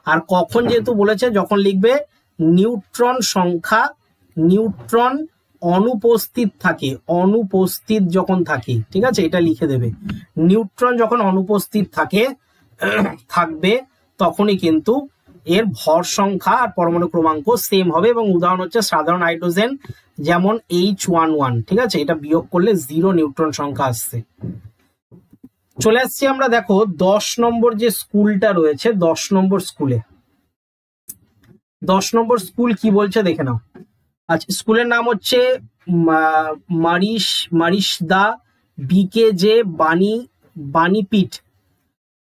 আর কখন যেহেতু বলেছে যখন লিখবে নিউট্রন সংখ্যা, নিউট্রন অনুপস্থিত থাকে, অনুপস্থিত যখন থাকে, ঠিক আছে, এটা লিখে দেবে। নিউট্রন যখন অনুপস্থিত থাকবে তখনই কিন্তু এর ভর সংখ্যা আর পরমাণু ক্রমাঙ্ক সেম হবে। এবং উদাহরণ হচ্ছে সাধারণ হাইড্রোজেন, যেমন H11, ঠিক আছে, এটা বিয়োগ করলে 0 নিউট্রন সংখ্যা আসছে। চলে আসছি আমরা দেখো 10 নম্বর যে স্কুলটা রয়েছে, 10 নম্বর স্কুলে। 10 নম্বর স্কুল কি বলছে দেখে নাও। আচ্ছা, স্কুলের নাম হচ্ছে মারিশদা বিকেজে বাণীপীঠ।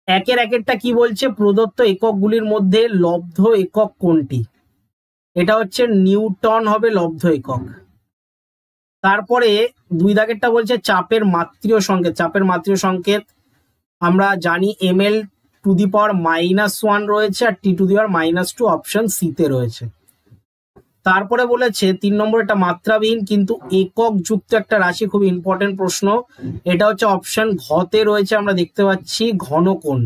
একেরটা কি বলছে, প্রদত্ত এককগুলির মধ্যে লব্ধ একক কোনটি? এটা হচ্ছে নিউটন হবে লব্ধ একক। তারপরে 2 দাগেরটা বলছে চাপের মাত্রীয় সংকেত। চাপের মাত্রীয় সংকেত আমরা জানি ml⁻⁻1 রয়েছে আর T⁻⁻2 অপশন সি তে রয়েছে। তারপরে বলেছে 3 নম্বর একটা মাত্রাবিহীন কিন্তু একক যুক্ত একটা রাশি, খুব ইম্পর্টেন্ট প্রশ্ন। এটা হচ্ছে অপশন ঘতে রয়েছে, আমরা দেখতে পাচ্ছি ঘনকোণ।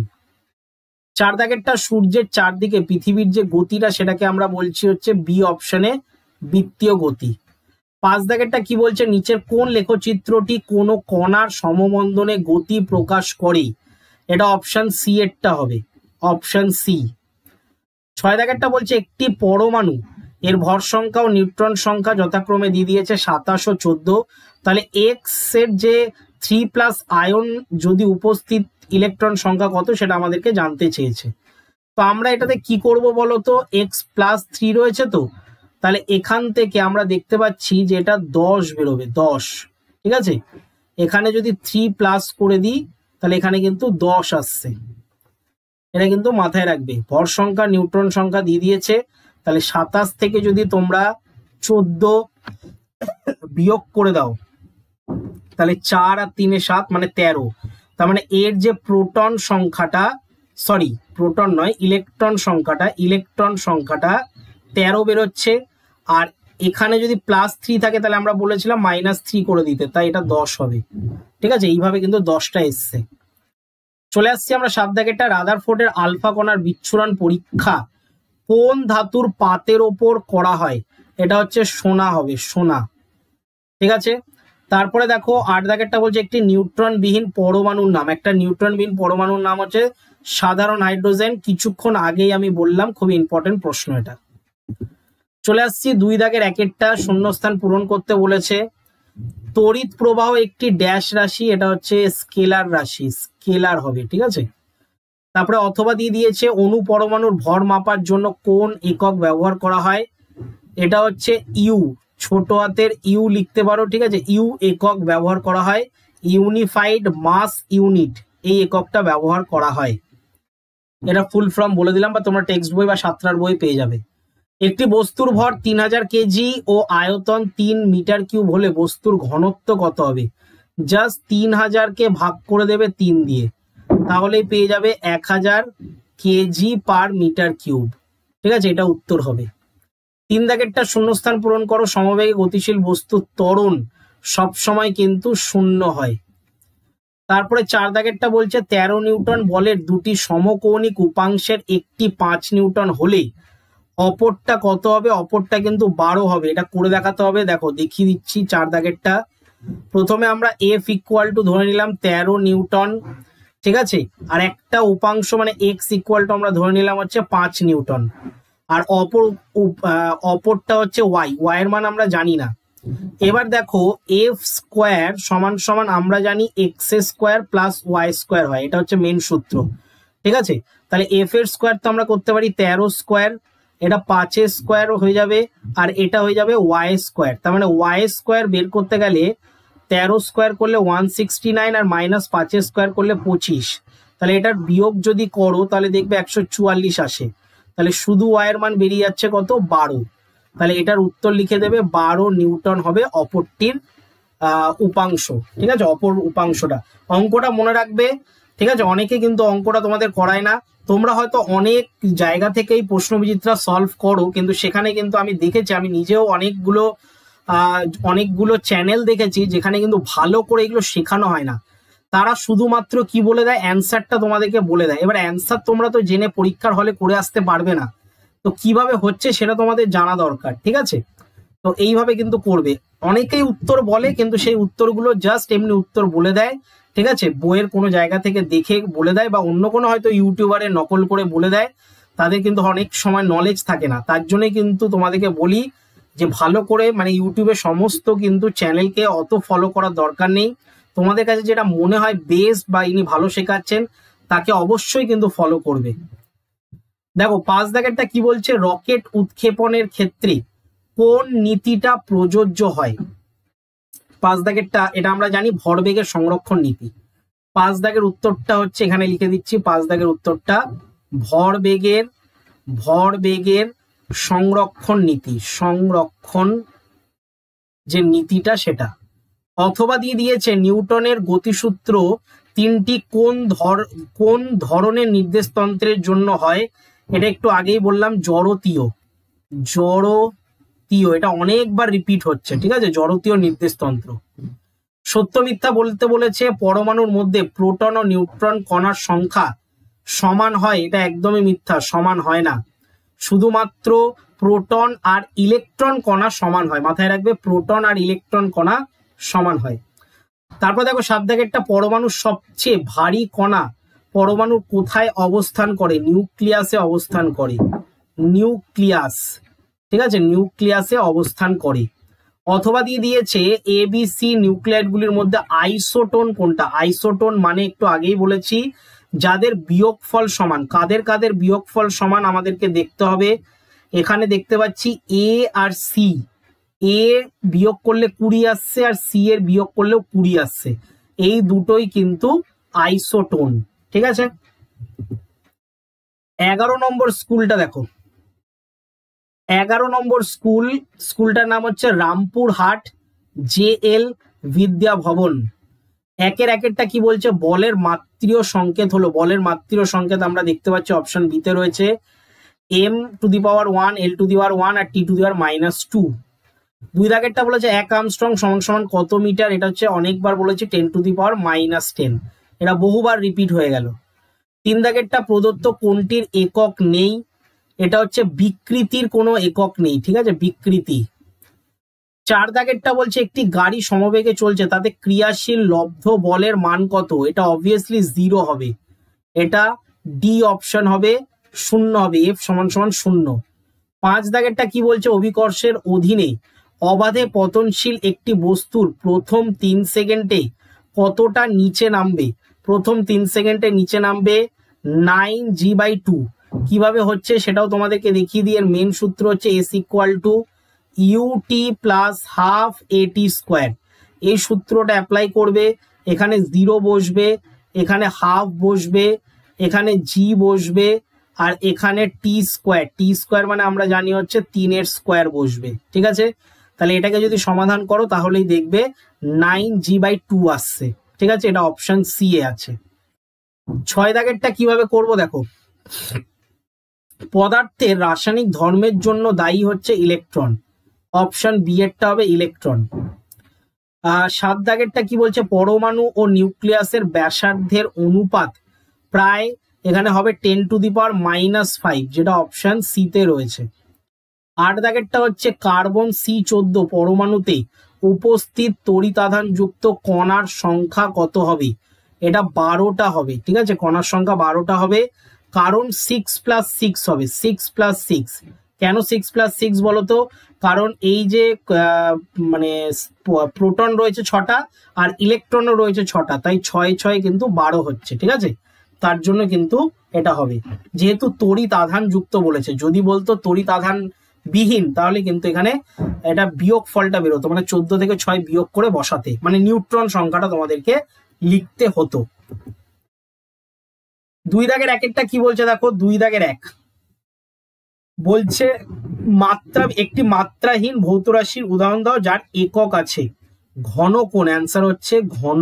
4 দাগেরটা সূর্যের চারদিকে পৃথিবীর যে গতিটা সেটাকে আমরা বলছি হচ্ছে বি অপশনে বৃত্তীয় গতি। 5 দাগেরটা কি বলছে, নিচের কোন লেখচিত্রটি কোনো কণার সমবন্ধনে গতি প্রকাশ করে? এটা অপশন সি এরটা হবে, অপশন সি। 6 দাগেরটা বলছে একটি পরমাণু এর ভর সংখ্যা ও নিউট্রন সংখ্যা যথাক্রমে দিয়ে দিয়েছে 27 ও 14। তাহলে এক্স এর যে 3+ আয়ন যদি উপস্থিত ইলেকট্রন সংখ্যা কত সেটা আমাদেরকে জানতে চেয়েছে। তো আমরা এটাতে কি করব বলো তো, x+3 রয়েছে, তো তাহলে এখান থেকে আমরা দেখতে পাচ্ছি যে এটা 10 বেরোবে, 10। ঠিক আছে, এখানে যদি 3+ করে দিই তাহলে এখানে কিন্তু 10 আসছে। এটা কিন্তু মাথায় রাখবে। ভর সংখ্যা নিউট্রন সংখ্যা দিয়ে দিয়েছে, তাহলে 27 থেকে যদি তোমরা 14 বিয়োগ করে দাও তাহলে 4 আর 3 এ 7 মানে 13। তার মানে এর যে প্রোটন সংখ্যাটা, প্রোটন নয়, ইলেকট্রন সংখ্যাটা 13 বেরোচ্ছে। আর এখানে যদি +3 থাকে তাহলে আমরা বলেছিলাম -3 করে দিতে, তাই এটা 10 হবে। ঠিক আছে, এইভাবে কিন্তু 10টা এসছে। চলে আসছি আমরা 7 দাগেরটা, রাদারফোর্ডের আলফা কণার বিচ্ছুরণ পরীক্ষা কোন ধাতুর পাতের ওপর করা হয়? এটা হচ্ছে সোনা হবে, সোনা। ঠিক আছে, তারপরে দেখো 8 দাগেরটা বলছে একটি নিউট্রনবিহীন পরমাণুর নাম। একটা নিউট্রনবিহীন পরমাণুর নাম হচ্ছে সাধারণ হাইড্রোজেন। কিছুক্ষণ আগেই আমি বললাম, খুব ইম্পর্টেন্ট প্রশ্ন এটা। চলে আসছি 2 দাগের একেরটা, শূন্যস্থান পূরণ করতে বলেছে। তড়িৎ প্রবাহ একটি ড্যাশ রাশি, এটা হচ্ছে স্কেলার রাশি, স্কেলার হবে। ঠিক আছে, তারপরে অথবা দিয়ে দিয়েছে অণু পরমাণুর ভর মাপার জন্য কোন একক ব্যবহার করা হয়? এটা হচ্ছে ইউ, ছোট হাতের ইউ লিখতে পারো। ঠিক আছে, ইউ একক ব্যবহার করা হয়, ইউনিফাইড মাস ইউনিট, এই এককটা ব্যবহার করা হয়। এটা ফুল ফর্ম বলে দিলাম, বা তোমরা টেক্সট বই বা সাতটার বই পেয়ে যাবে। একটি বস্তুর ভর 3000 কেজি ও আয়তন 3 মিটার কিউব হলে বস্তুর ঘনত্ব কত হবে? জাস্ট 3000কে ভাগ করে দেবে 3 দিয়ে, তাহলেই পেয়ে যাবে 1000 কেজি পার মিটার কিউব। ঠিক আছে, এটা উত্তর হবে। 3 দাগেরটা শূন্যস্থান পূরণ করো। সমবেগে গতিশীল বস্তুর ত্বরণ সবসময় কিন্তু শূন্য হয়। তারপরে 4 দাগেরটা বলছে 13 নিউটন বলের দুটি সমকৌণিক উপাংশের একটি 5 নিউটন হলে অপরটা কত হবে? অপরটা কিন্তু 12 হবে। এটা করে দেখাতে হবে। দেখো দেখিয়ে দিচ্ছি 4 দাগেরটা। প্রথমে আমরা এফ ইকুয়াল টু ধরে নিলাম 13 নিউটন, ঠিক আছে, আর একটা উপাংশ মানে এক্স ইকুয়াল টু আমরা ধরে নিলাম হচ্ছে 5 নিউটন, আর অপরটা হচ্ছে ওয়াই, ওয়াই এর মান আমরা জানি না। এবার দেখো এফ স্কোয়ার সমান সমান আমরা জানি x square plus y square হয়, এটা হচ্ছে মেন সূত্র, ঠিক আছে। তাহলে এফ এর স্কোয়ার তো আমরা করতে পারি 13 স্কোয়ার, এটা 5 স্কোয়ার হয়ে যাবে, আর এটা হয়ে যাবে ওয়াই স্কোয়ার। তার মানে ওয়াই স্কোয়ার বের করতে গেলে 13 স্কোয়ার করলে 169 আর মাইনাস 5 স্কোয়ার করলে 25, তাহলে এটার বিয়োগ যদি করো তাহলে দেখবে 144 আসে। তাহলে শুধু ওয়াই এর মান বেরিয়ে যাচ্ছে কত? 12। তাহলে এটার উত্তর লিখে দেবে 12 নিউটন হবে অপরটির উপাংশ, ঠিক আছে, অপর উপাংশটা। অঙ্কটা মনে রাখবে, ঠিক আছে। অনেকে কিন্তু অঙ্কটা তোমাদের করায় না, তোমরা হয়তো অনেক জায়গা থেকেই প্রশ্নবিচিত্রা সলভ করো, কিন্তু সেখানে কিন্তু আমি দেখেছি, আমি নিজেও অনেকগুলো চ্যানেল দেখেছি যেখানে কিন্তু ভালো করে এগুলো শেখানো হয় না। তারা শুধুমাত্র কি বলে দেয়? অ্যান্সারটা তোমাদেরকে বলে দেয়। এবার অ্যান্সার তোমরা তো জেনে পরীক্ষার হলে করে আসতে পারবে না, তো কিভাবে হচ্ছে সেটা তোমাদের জানা দরকার, ঠিক আছে। তো এইভাবে কিন্তু করবে। অনেকেই উত্তর বলে কিন্তু সেই উত্তরগুলো জাস্ট এমনি উত্তর বলে দেয়, ঠিক আছে, বইয়ের কোনো জায়গা থেকে দেখে বলে দেয়, বা অন্য কোনো হয়তো ইউটিউবারে নকল করে বলে দেয়। তাদের কিন্তু অনেক সময় নলেজ থাকে না। তার জন্যই কিন্তু তোমাদেরকে বলি যে ভালো করে মানে ইউটিউবে সমস্ত কিন্তু চ্যানেলকে অত ফলো করার দরকার নেই। তোমাদের কাছে যেটা মনে হয় বেস্ট বা ইনি ভালো শেখাচ্ছেন তাকে অবশ্যই কিন্তু ফলো করবে। দেখো 5 দাগেরটা কি বলছে? রকেট উৎক্ষেপণের ক্ষেত্রে কোন নীতিটা প্রযোজ্য হয়? 5 দাগেরটা এটা আমরা জানি ভরবেগের সংরক্ষণ নীতি। 5 দাগের উত্তরটা হচ্ছে এখানে লিখে দিচ্ছি। 5 দাগের উত্তরটা ভরবেগের সংরক্ষণ নীতি, সংরক্ষণ যে নীতিটা সেটা। অথবা দিয়ে দিয়েছে নিউটনের গতিসূত্র তিনটি কোন ধরনের নির্দেশতন্ত্রের জন্য হয়? এটা একটু আগেই বললাম, জড়তীয়, এটা অনেকবার রিপিট হচ্ছে, ঠিক আছে, জড়তীয় নির্দেশতন্ত্র। সত্য মিথ্যা বলতে বলেছে পরমাণুর মধ্যে প্রোটন ও নিউট্রন কণার সংখ্যা সমান হয়, এটা একদমই মিথ্যা, সমান হয় না। শুধুমাত্র প্রোটন আর ইলেকট্রন কণা সমান হয়, মাথায় রাখবে, প্রোটন আর ইলেকট্রন কণা সমান হয়। তারপর দেখো 7 দাগেরটা পরমাণুর সবচেয়ে ভারী কণা পরমাণু কোথায় অবস্থান করে? নিউক্লিয়াসে অবস্থান করে, নিউক্লিয়াস, ঠিক আছে, নিউক্লিয়াসে অবস্থান করে। অথবা দিয়ে দিয়েছে ABC নিউক্লিয়াইডগুলির মধ্যে আইসোটোন কোনটা? আইসোটোন মানে একটু আগেই বলেছি যাদের বিয়োগফল সমান। কাদের কাদের বিয়োগফল সমান আমাদেরকে দেখতে হবে। এখানে দেখতে পাচ্ছি A আর C, A বিয়োগ করলে 20 আসছে আর C এর বিয়োগ করলেও 20 আসছে, এই দুটোই কিন্তু আইসোটোন, ঠিক আছে। 11 নম্বর স্কুলটা দেখো, 11 নম্বর স্কুলটার নাম হচ্ছে রামপুরহাট JL বিদ্যা ভবন। একের কি বলছে? বলের মাত্রিয় সংকেত হলো, বলের মাত্রিয় সংকেত আমরা দেখতে পাচ্ছি অপশন বিতে রয়েছে m⁻1 l⁻1 আর t⁻²। 2 দাগেরটা বলেছে 1 আর্মস্ট্রং সমান সমান কত মিটার? এটা হচ্ছে অনেকবার বলেছি 10⁻⁻10, এটা বহুবার রিপিট হয়ে গেল। 3 দাগেরটা প্রদত্ত কোনটির একক নেই? এটা হচ্ছে বিকৃতির কোনো একক নেই, ঠিক আছে, বিকৃতি। 4 দাগেরটা বলছে একটি গাড়ি সমবেগে চলছে, তাতে ক্রিয়াশীল লব্ধ বলের মান কত? এটা অবভিয়াসলি 0 হবে, এটা ডি অপশন হবে, 0 হবে, F সমান সমান 0। 5 দাগেরটা কি বলছে? অভিকর্ষের অধীনে অবাধে পতনশীল একটি বস্তুর প্রথম 3 সেকেন্ডে কতটা নিচে নামবে? প্রথম 3 সেকেন্ডে নিচে নামবে 9g/2। কিভাবে হচ্ছে সেটাও তোমাদেরকে দেখিয়ে দিয়ে মেন সূত্র হচ্ছে S = ut plus half at²। এই সূত্রটা অ্যাপ্লাই করবে, এখানে 0 বসবে, এখানে হাফ বসবে, এখানে g বসবে, আর এখানে t² মানে আমরা জানি হচ্ছে 3 এর স্কোয়ার বসবে, ঠিক আছে। তাহলে এটাকে যদি সমাধান করো তাহলেই দেখবে 9g/2 আসছে, ঠিক আছে, এটা অপশন সি এ আছে। 6 দাগেরটা কিভাবে করব দেখো, পদার্থের রাসায়নিক ধর্মের জন্য দায়ী হচ্ছে ইলেকট্রন। অপশন বি এরটা হবে ইলেকট্রন। 7 দাগেরটা কি বলছে, পরমাণু ও নিউক্লিয়াসের ব্যাসার্ধের অনুপাত প্রায় এখানে হবে 10⁻⁻5, যেটা অপশন সি তে রয়েছে। 8 দাগেরটা হচ্ছে কার্বন C14 পরমাণুতে উপস্থিত তড়িতাধান যুক্ত কণার সংখ্যা কত হবে? এটা 12টা হবে, ঠিক আছে, কণার সংখ্যা 12টা হবে, কারণ 6+6 হবে, 6+6। কেন 6+6 বলতো? কারণ এই যে মানে প্রোটন রয়েছে 6টা আর ইলেকট্রনও রয়েছে 6টা, তাই 6×6 কিন্তু 12 হচ্ছে, ঠিক আছে, তার জন্য কিন্তু এটা হবে। যেহেতু তড়িৎ আধান যুক্ত বলেছে, যদি বলতো তড়িৎ আধান বিহীন তাহলে কিন্তু এখানে এটা বিয়োগ ফলটা বেরোতো, মানে 14 থেকে 6 বিয়োগ করে বসাতে, মানে নিউট্রন সংখ্যাটা তোমাদেরকে লিখতে হতো। 2 দাগের একেরটা কি বলছে দেখো, 2 দাগের 1 বলছে একটি মাত্রাহীন ভৌত রাশির উদাহরণ দাও যার একক আছে। ঘন কোণ, অ্যান্সার হচ্ছে ঘন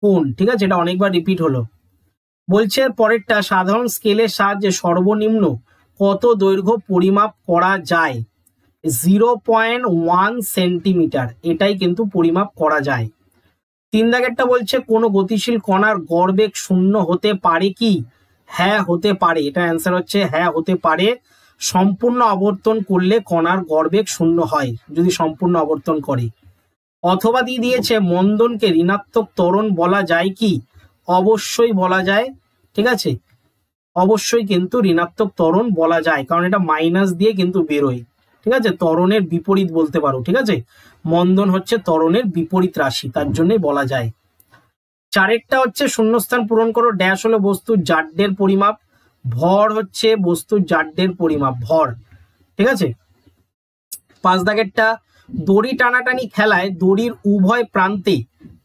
কোণ, ঠিক আছে, এটা অনেকবার রিপিট হলো। বলছে পরেরটা, সাধারণ স্কেলের সাহায্যে সর্বনিম্ন কত দৈর্ঘ্য পরিমাপ করা যায়? 0.1 সেন্টিমিটার, এটাই কিন্তু পরিমাপ করা যায়। 3 দাগেরটা বলছে কোনো গতিশীল কণার গড়বেগ 0 হতে পারে কি? হ্যাঁ হতে পারে, এটা অ্যান্সার হচ্ছে হ্যাঁ হতে পারে। সম্পূর্ণ আবর্তন করলে কণার গড়বেগ 0 হয়, যদি সম্পূর্ণ আবর্তন করে। অথবা দিয়ে দিয়েছে মন্দনকে ঋণাত্মক ত্বরণ বলা যায় কি? অবশ্যই বলা যায়, ঠিক আছে, অবশ্যই কিন্তু ঋণাত্মক ত্বরণ বলা যায়, কারণ এটা মাইনাস দিয়ে কিন্তু বেরোয়, ঠিক আছে, ত্বরণের বিপরীত বলতে পারো, ঠিক আছে, মন্দন হচ্ছে ত্বরণের বিপরীত রাশি, তার জন্যই বলা যায়। 4এরটা হচ্ছে শূন্যস্থান পূরণ করো, ড্যাশ হলো বস্তুর জাড্যের পরিমাপ, ভর হচ্ছে বস্তুর জাড্যের পরিমাপ, ভর, ঠিক আছে। 5 দাগেরটা, দড়ি টানাটানি খেলায় দড়ির উভয় প্রান্তে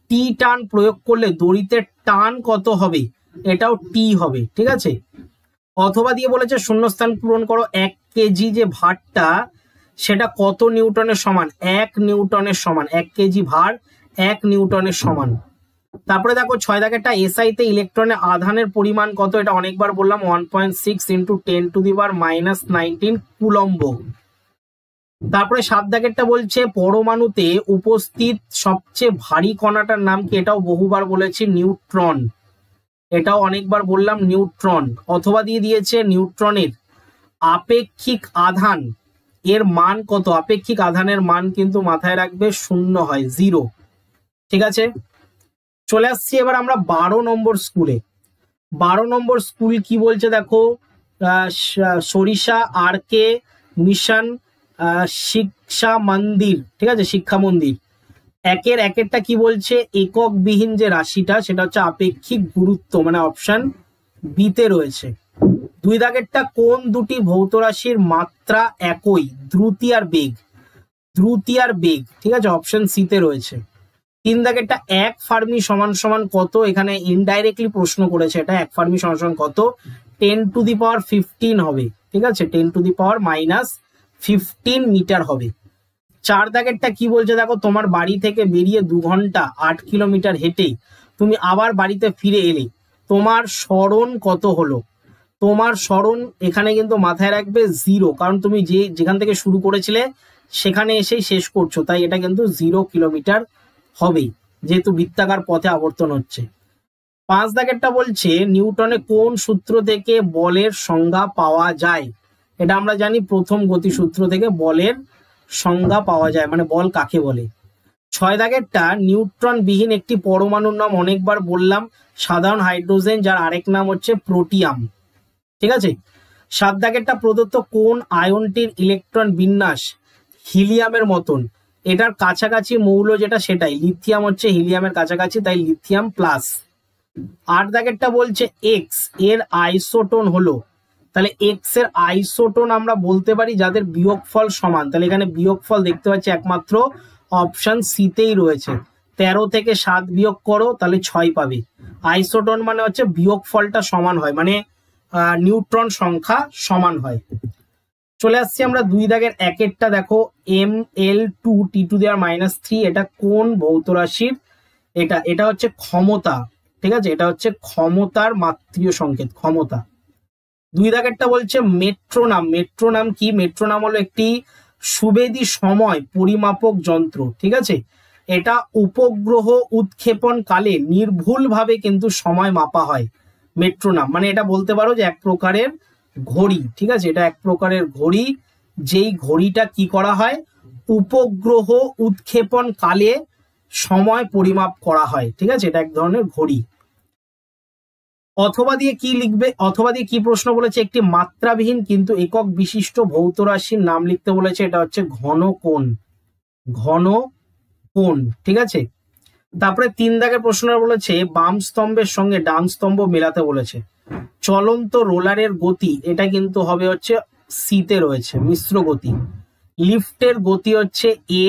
টি টান প্রয়োগ করলে দড়িতে টান কত হবে? এটাও টি হবে, ঠিক আছে। অথবা দিয়ে বলেছে শূন্যস্থান পূরণ করো, 1 কেজি যে ভারটা সেটা কত নিউটনের সমান? 1 নিউটনের সমান, 1 কেজি ভার 1 নিউটনের সমান। তারপরে দেখো 6 দাগেরটা, এসআইতে ইলেকট্রনের আধানের পরিমাণ কত? এটা অনেকবার বললাম, 1.6 × 10⁻⁻19 কুলম্ব। তারপরে 7 দাগেরটা বলছে পরমাণুতে উপস্থিত সবচেয়ে ভারী কণাটার নাম কি? এটাও বহুবার বলেছি, নিউট্রন, এটাও অনেকবার বললাম, নিউট্রন। অথবা দিয়ে দিয়েছে নিউট্রনের আপেক্ষিক আধান এর মান কত? আপেক্ষিক আধানের মান কিন্তু মাথায় রাখবে 0 হয়, 0, ঠিক আছে। চলে আসছি এবার আমরা 12 নম্বর স্কুলে। 12 নম্বর স্কুল কি বলছে দেখো, সরিষা RK মিশন শিক্ষা মন্দির, ঠিক আছে, শিক্ষা মন্দির। 1এরটা কি বলছে, একক বিহীন যে রাশিটা সেটা হচ্ছে আপেক্ষিক গুরুত্ব, মানে অপশন বি তে রয়েছে। 2 দাগেরটা, কোন দুটি ভৌত রাশির মাত্রা একই? দ্রুতি আর বেগ, দ্রুতি আর বেগ, ঠিক আছে, অপশন সি তে রয়েছে। 3 দাগেরটা, 1 ফার্মি সমান সমান কত? এখানে ইনডাইরেক্টলি প্রশ্ন করেছে, এটা 1 ফার্মি সমান সমান কত? 10⁻15 হবে, ঠিক আছে, 10⁻⁻15 মিটার হবে। 4 দাগেরটা কি বলছে দেখো, তোমার বাড়ি থেকে বেরিয়ে 2 ঘন্টা 8 কিলোমিটার হেঁটে তুমি আবার বাড়িতে ফিরে এলে, তোমার স্মরণ কত হলো? তোমার স্মরণ এখানে কিন্তু মাথায় রাখবে 0, কারণ তুমি যেখান থেকে শুরু করেছিলে সেখানে এসেই শেষ করছো, তাই এটা কিন্তু 0 কিলোমিটার হবেই, যেহেতু বৃত্তাকার পথে আবর্তন হচ্ছে। 5 দাগেরটা বলছে নিউটনের কোন সূত্র থেকে বলের সংজ্ঞা পাওয়া যায়? এটা আমরা জানি প্রথম গতিসূত্র থেকে বলের সংজ্ঞা পাওয়া যায়, মানে বল কাকে বলে। 6 দাগেরটা, নিউট্রন বিহীন একটি পরমাণুর নাম অনেকবার বললাম, সাধারণ হাইড্রোজেন, যার আরেক নাম হচ্ছে প্রোটিয়াম, ঠিক আছে। 7 দাগেরটা, প্রদত্ত কোন আয়নটির ইলেকট্রন বিন্যাস হিলিয়ামের মতন? এটার কাছাকাছি মৌল যেটা সেটাই, লিথিয়াম হচ্ছে হিলিয়ামের কাছাকাছি, তাই লিথিয়াম প্লাস। 8 দাগেরটা বলছে এক্স এর আইসোটোন হলো, তাহলে এক্স এর আইসোটোন আমরা বলতে পারি যাদের বিয়োগফল সমান, তাহলে এখানে বিয়োগফল দেখতে পাচ্ছি একমাত্র অপশন সি তেই রয়েছে। 13 থেকে 7 বিয়োগ করো তাহলে 6 পাবে। আইসোটোন মানে হচ্ছে বিয়োগফলটা সমান হয়, মানে নিউট্রন সংখ্যা সমান হয়। চলে আসছি আমরা 2 দাগের 1এরটা, দেখো Ml2 T⁻⁻3, এটা কোন ভৌত রাশির? এটা হচ্ছে ক্ষমতা, ঠিক আছে, এটা হচ্ছে ক্ষমতার মাত্রিয় সংকেত, ক্ষমতা। 2 দাগেরটা বলছে মেট্রোনাম। মেট্রোনাম কি? মেট্রোনাম হলো একটি সুবেদী সময় পরিমাপক যন্ত্র, ঠিক আছে। এটা উপগ্রহ উৎক্ষেপণ কালে নির্ভুলভাবে কিন্তু সময় মাপা হয়। মেট্রোনাম মানে এটা বলতে পারো যে এক প্রকারের ঘড়ি, ঠিক আছে। এটা এক প্রকারের ঘড়ি, যেই ঘড়িটা কি করা হয়, উপগ্রহ উৎক্ষেপণ কালে সময় পরিমাপ করা হয়, ঠিক আছে। এটা এক ধরনের ঘড়ি। অথবা দিয়ে কি লিখবে? অথবা দিয়ে কি প্রশ্ন বলেছে? একটি মাত্রাবিহীন কিন্তু একক বিশিষ্ট ভৌত রাশির নাম লিখতে বলেছে। এটা হচ্ছে ঘনকোণ। ঘনকোণ, ঠিক আছে। তারপরে 3 দাগের প্রশ্নটা বলেছে বাম স্তম্ভের সঙ্গে ডান স্তম্ভ মেলাতে বলেছে। চলন্ত রোলারের গতি এটা কিন্তু হবে হচ্ছে সিতে রয়েছে, মিশ্র গতি। লিফটের গতি হচ্ছে এ,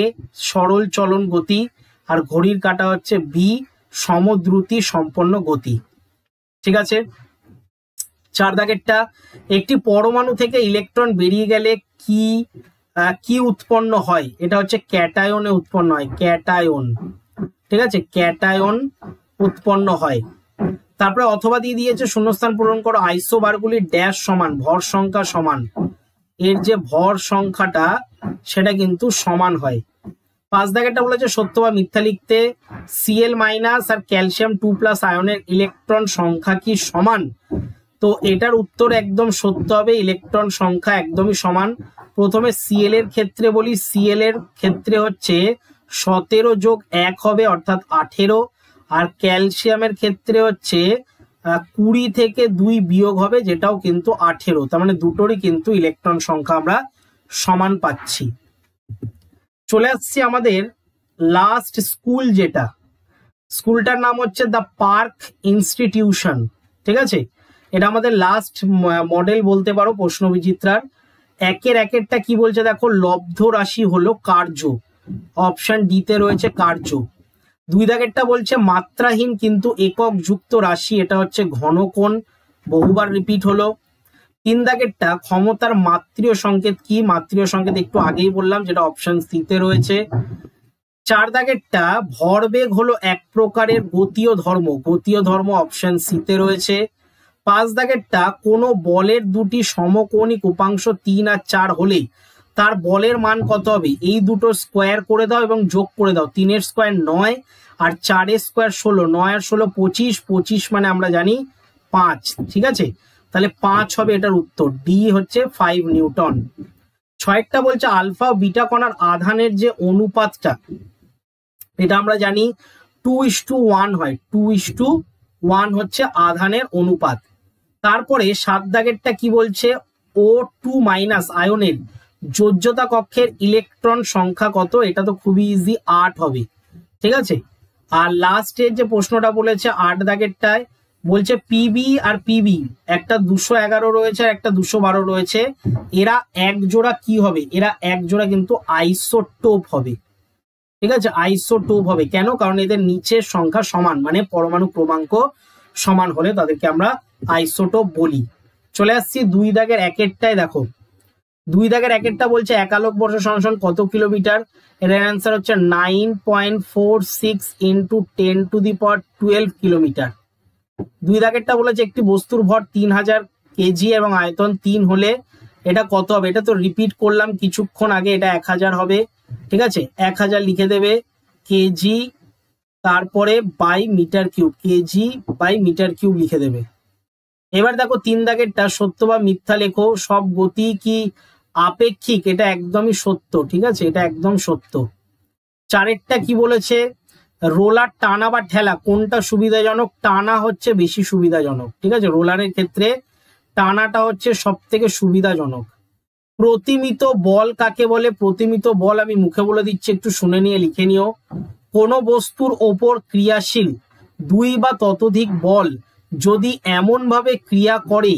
সরল চলন গতি। আর ঘড়ির কাঁটা হচ্ছে বি, সমদ্রুতি সম্পন্ন গতি, ঠিক আছে। 4 দাগেরটা একটি পরমাণু থেকে ইলেকট্রন বেরিয়ে গেলে কি উৎপন্ন হয়? এটা হচ্ছে ক্যাটায়নে উৎপন্ন হয়, ক্যাটায়ন, ঠিক আছে। ক্যাটায়ন উৎপন্ন হয়। তারপরে অথবা দিয়ে দিয়েছে শূন্যস্থান পূরণ করো। আইসোবারগুলির ড্যাশ সমান, ভর সংখ্যা সমান। এর যে ভর সংখ্যাটা সেটা কিন্তু সমান হয়। 5 দাগেরটা বলেছে সত্য বা মিথ্যা লিখতে। Cl- আর ক্যালসিয়াম 2+ আয়নের ইলেকট্রন সংখ্যা কি সমান? তো এটার উত্তর একদম সত্য হবে, ইলেকট্রন সংখ্যা একদমই সমান। প্রথমে Cl এর ক্ষেত্রে বলি, Cl এর ক্ষেত্রে হচ্ছে 17 যোগ 1 হবে অর্থাৎ 18। আর ক্যালসিয়ামের ক্ষেত্রে হচ্ছে 20 থেকে 2 বিয়োগ হবে, যেটাও কিন্তু 18। তার মানে দুটোরই কিন্তু ইলেকট্রন সংখ্যা আমরা সমান পাচ্ছি। চলে আসছি আমাদের লাস্ট স্কুল, যেটা স্কুলটার নাম হচ্ছে দ্য পার্ক ইনস্টিটিউশন, ঠিক আছে। এটা আমাদের লাস্ট মডেল বলতে পারো প্রশ্ন বিচিত্রার। একের একেরটা কি বলছে দেখো, লব্ধ রাশি হলো কার্য, অপশন ডিতে রয়েছে কার্য। 2 দাগেরটা বলছে মাত্রাহীন কিন্তু একক যুক্ত রাশি, এটা হচ্ছে ঘনকোণ, বহুবার রিপিট হলো। 3 দাগেরটা ক্ষমতার মাত্রীয় সংকেত কি? মাত্রীয় সংকেত একটু আগেই বললাম, যেটা অপশন সিতে রয়েছে। 4 দাগেরটা ভরবেগ হলো এক প্রকারের গতীয় ধর্ম, গতীয় ধর্ম অপশন সিতে রয়েছে। 5 দাগেরটা কোনো বলের দুটি সমকোণিক উপাংশ 3 আর 4 হলে তার বলের মান কত হবে? এই দুটো স্কোয়ার করে দাও এবং যোগ করে দাও। 3 এর স্কোয়ার 9 আর 4 এর স্কোয়ার 16, 9 আর 16 25, 25 মানে আমরা জানি 5, ঠিক আছে। তাহলে 5 হবে এটার উত্তর, ডি হচ্ছে 5 নিউটন। 6টা বলছে আলফা ও বিটা কণার আধানের যে অনুপাতটা, এটা আমরা জানি 2:1 হয়, 2:1 হচ্ছে আধানের অনুপাত। তারপরে 7 দাগেরটা কি বলছে, O2- আয়নের যোজ্যতা কক্ষের ইলেকট্রন সংখ্যা কত? এটা তো খুবই ইজি, 8 হবে, ঠিক আছে। আর লাস্টের যে প্রশ্নটা বলেছে 8 দাগেরটায় বলছে পিবি আর পিবি, একটা 211 রয়েছে আর একটা 212 রয়েছে, এরা এক জোড়া কি হবে? এরা এক জোড়া কিন্তু আইসোটোপ হবে, ঠিক আছে। আইসোটোপ হবে কেন? কারণ এদের নিচের সংখ্যা সমান, মানে পরমাণু ক্রমাঙ্ক সমান হলে তাদেরকে আমরা আইসোটোপ বলি। চলে আসছি 2 দাগের একেরটায় দেখো। 2 দাগের একেরটা বলছে এক আলোকবর্ষ সমান কত কিলোমিটার? এর অ্যান্সার হচ্ছে 9.46 × 10⁻12 কিলোমিটার। 2 দাগেরটা বলেছে একটি বস্তুর ভর 3000 কেজি এবং আয়তন 3 হলে এটা কত হবে? এটা তো রিপিট করলাম কিছুক্ষণ আগে, এটা 1000 হবে, ঠিক আছে। 1000 লিখে দেবে কেজি, তারপরে by metre cube, KG by metre cube লিখে দেবে। এবার দেখো 3 দাগেরটা সত্য বা মিথ্যা লেখো। সব গতি কি আপেক্ষিক? এটা একদমই সত্য, ঠিক আছে, এটা একদম সত্য। 4এরটা কি বলেছে, রোলার টানা বা ঠেলা কোনটা সুবিধাজনক? টানা হচ্ছে বেশি সুবিধাজনক, ঠিক আছে। রোলারের ক্ষেত্রে টানাটা হচ্ছে সব থেকে সুবিধাজনক। প্রতিমিত বল কাকে বলে? প্রতিমিত বল আমি মুখে বলে দিচ্ছি, একটু শুনে নিয়ে লিখে নিও। কোনো বস্তুর ওপর ক্রিয়াশীল 2 বা ততোধিক বল যদি এমন ভাবে ক্রিয়া করে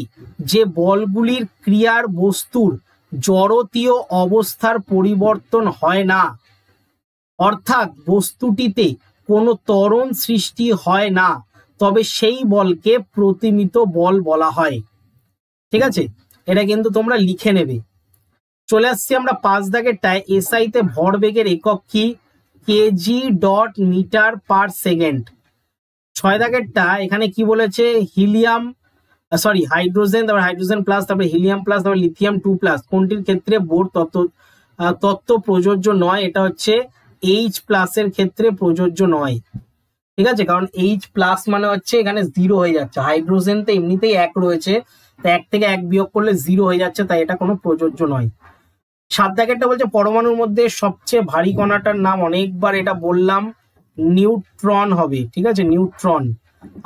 যে বলগুলির ক্রিয়ার বস্তুর জড়তীয় অবস্থার পরিবর্তন হয় না, অর্থাৎ বস্তুটিতে কোনো ত্বরণ সৃষ্টি হয় না, তবে সেই বলকে প্রতিমিত বল বলা হয়, ঠিক আছে। এটা কিন্তু তোমরা লিখে নেবে। চলে আসছি আমরা 5 দাগেরটায়। এসআইতে ভরবেগের একক কি? kg/m/s। 6 দাগেরটা এখানে কি বলেছে, হিলিয়াম সরি হাইড্রোজেন, তারপরে হাইড্রোজেন প্লাস, তারপরে হিলিয়াম প্লাস, তারপরে লিথিয়াম 2+, কোনটির ক্ষেত্রে বোর তত্ত্ব প্রযোজ্য নয়? এটা হচ্ছে H+ এর ক্ষেত্রে প্রযোজ্য নয়, ঠিক আছে, কারণ H+ মানে হচ্ছে এখানে 0 হয়ে যাচ্ছে, হাইড্রোজেন তো এমনিতেই 1 রয়েছে, তো 1 থেকে 1 বিয়োগ করলে 0 হয়ে যাচ্ছে, তাই এটা কোনো প্রযোজ্য নয়। 7 দাগেরটা বলছে পরমাণুর মধ্যে সবচেয়ে ভারী কণাটার নাম, অনেকবার এটা বললাম, নিউট্রন হবে, ঠিক আছে, নিউট্রন।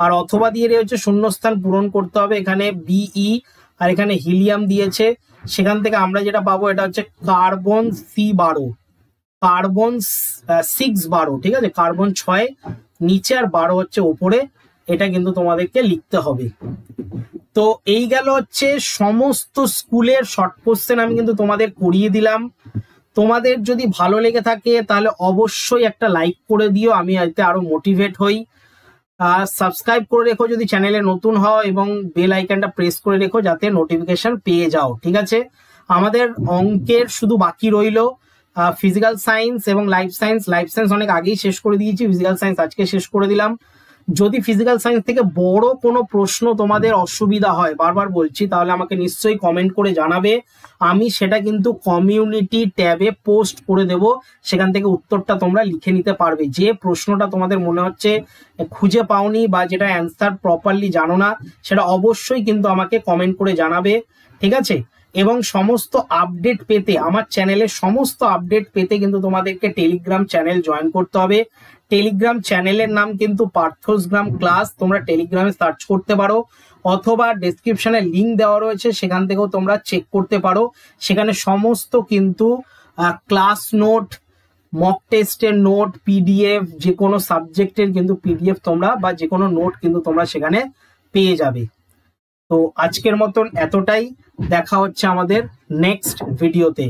আর অথবা দিয়ে হচ্ছে শূন্যস্থান পূরণ করতে হবে, এখানে Be আর এখানে হিলিয়াম দিয়েছে, সেখান থেকে আমরা যেটা পাবো এটা হচ্ছে কার্বন C12, কার্বন 612, ঠিক আছে, কার্বন 6 নিচে আর 12 হচ্ছে ওপরে, এটা কিন্তু তোমাদেরকে লিখতে হবে। তো এই গেল হচ্ছে সমস্ত স্কুলের শর্ট কোশ্চেন, আমি কিন্তু তোমাদের করিয়ে দিলাম। তোমাদের যদি ভালো লেগে থাকে তাহলে অবশ্যই একটা লাইক করে দিও, আমি এতে আরো মোটিভেট হই। সাবস্ক্রাইব করে রেখো যদি চ্যানেলে নতুন হও, এবং বেল আইকনটা প্রেস করে রেখো যাতে নোটিফিকেশন পেয়ে যাও, ঠিক আছে। আমাদের অঙ্কের শুধু বাকি রইলো ফিজিক্যাল সায়েন্স এবং লাইফ সায়েন্স। লাইফ সায়েন্স অনেক আগেই শেষ করে দিয়েছি, ফিজিক্যাল সায়েন্স আজকে শেষ করে দিলাম। যদি ফিজিক্যাল সায়েন্স থেকে বড় কোনো প্রশ্ন তোমাদের অসুবিধা হয়, বারবার বলছি, তাহলে আমাকে নিশ্চয়ই কমেন্ট করে জানাবে, আমি সেটা কিন্তু কমিউনিটি ট্যাবে পোস্ট করে দেব, সেখান থেকে উত্তরটা তোমরা লিখে নিতে পারবে। যে প্রশ্নটা তোমাদের মনে হচ্ছে খুঁজে পাওনি বা যেটা অ্যান্সার প্রপারলি জানো না, সেটা অবশ্যই কিন্তু আমাকে কমেন্ট করে জানাবে, ঠিক আছে। এবং সমস্ত আপডেট পেতে, আমার চ্যানেলের সমস্ত আপডেট পেতে কিন্তু তোমাদেরকে টেলিগ্রাম চ্যানেল জয়েন করতে হবে। টেলিগ্রাম চ্যানেলের নাম কিন্তু পার্থসগ্রাম ক্লাস, তোমরা টেলিগ্রামে সার্চ করতে পারো, অথবা ডেসক্রিপশনে লিঙ্ক দেওয়া রয়েছে, সেখান থেকেও তোমরা চেক করতে পারো। সেখানে সমস্ত কিন্তু ক্লাস নোট, মক টেস্টের নোট, পিডিএফ, যে কোনো সাবজেক্টের কিন্তু পিডিএফ তোমরা বা যে কোনো নোট কিন্তু তোমরা সেখানে পেয়ে যাবে। তো আজকের মতন এতটাই, দেখা হচ্ছে আমাদের নেক্সট ভিডিওতে।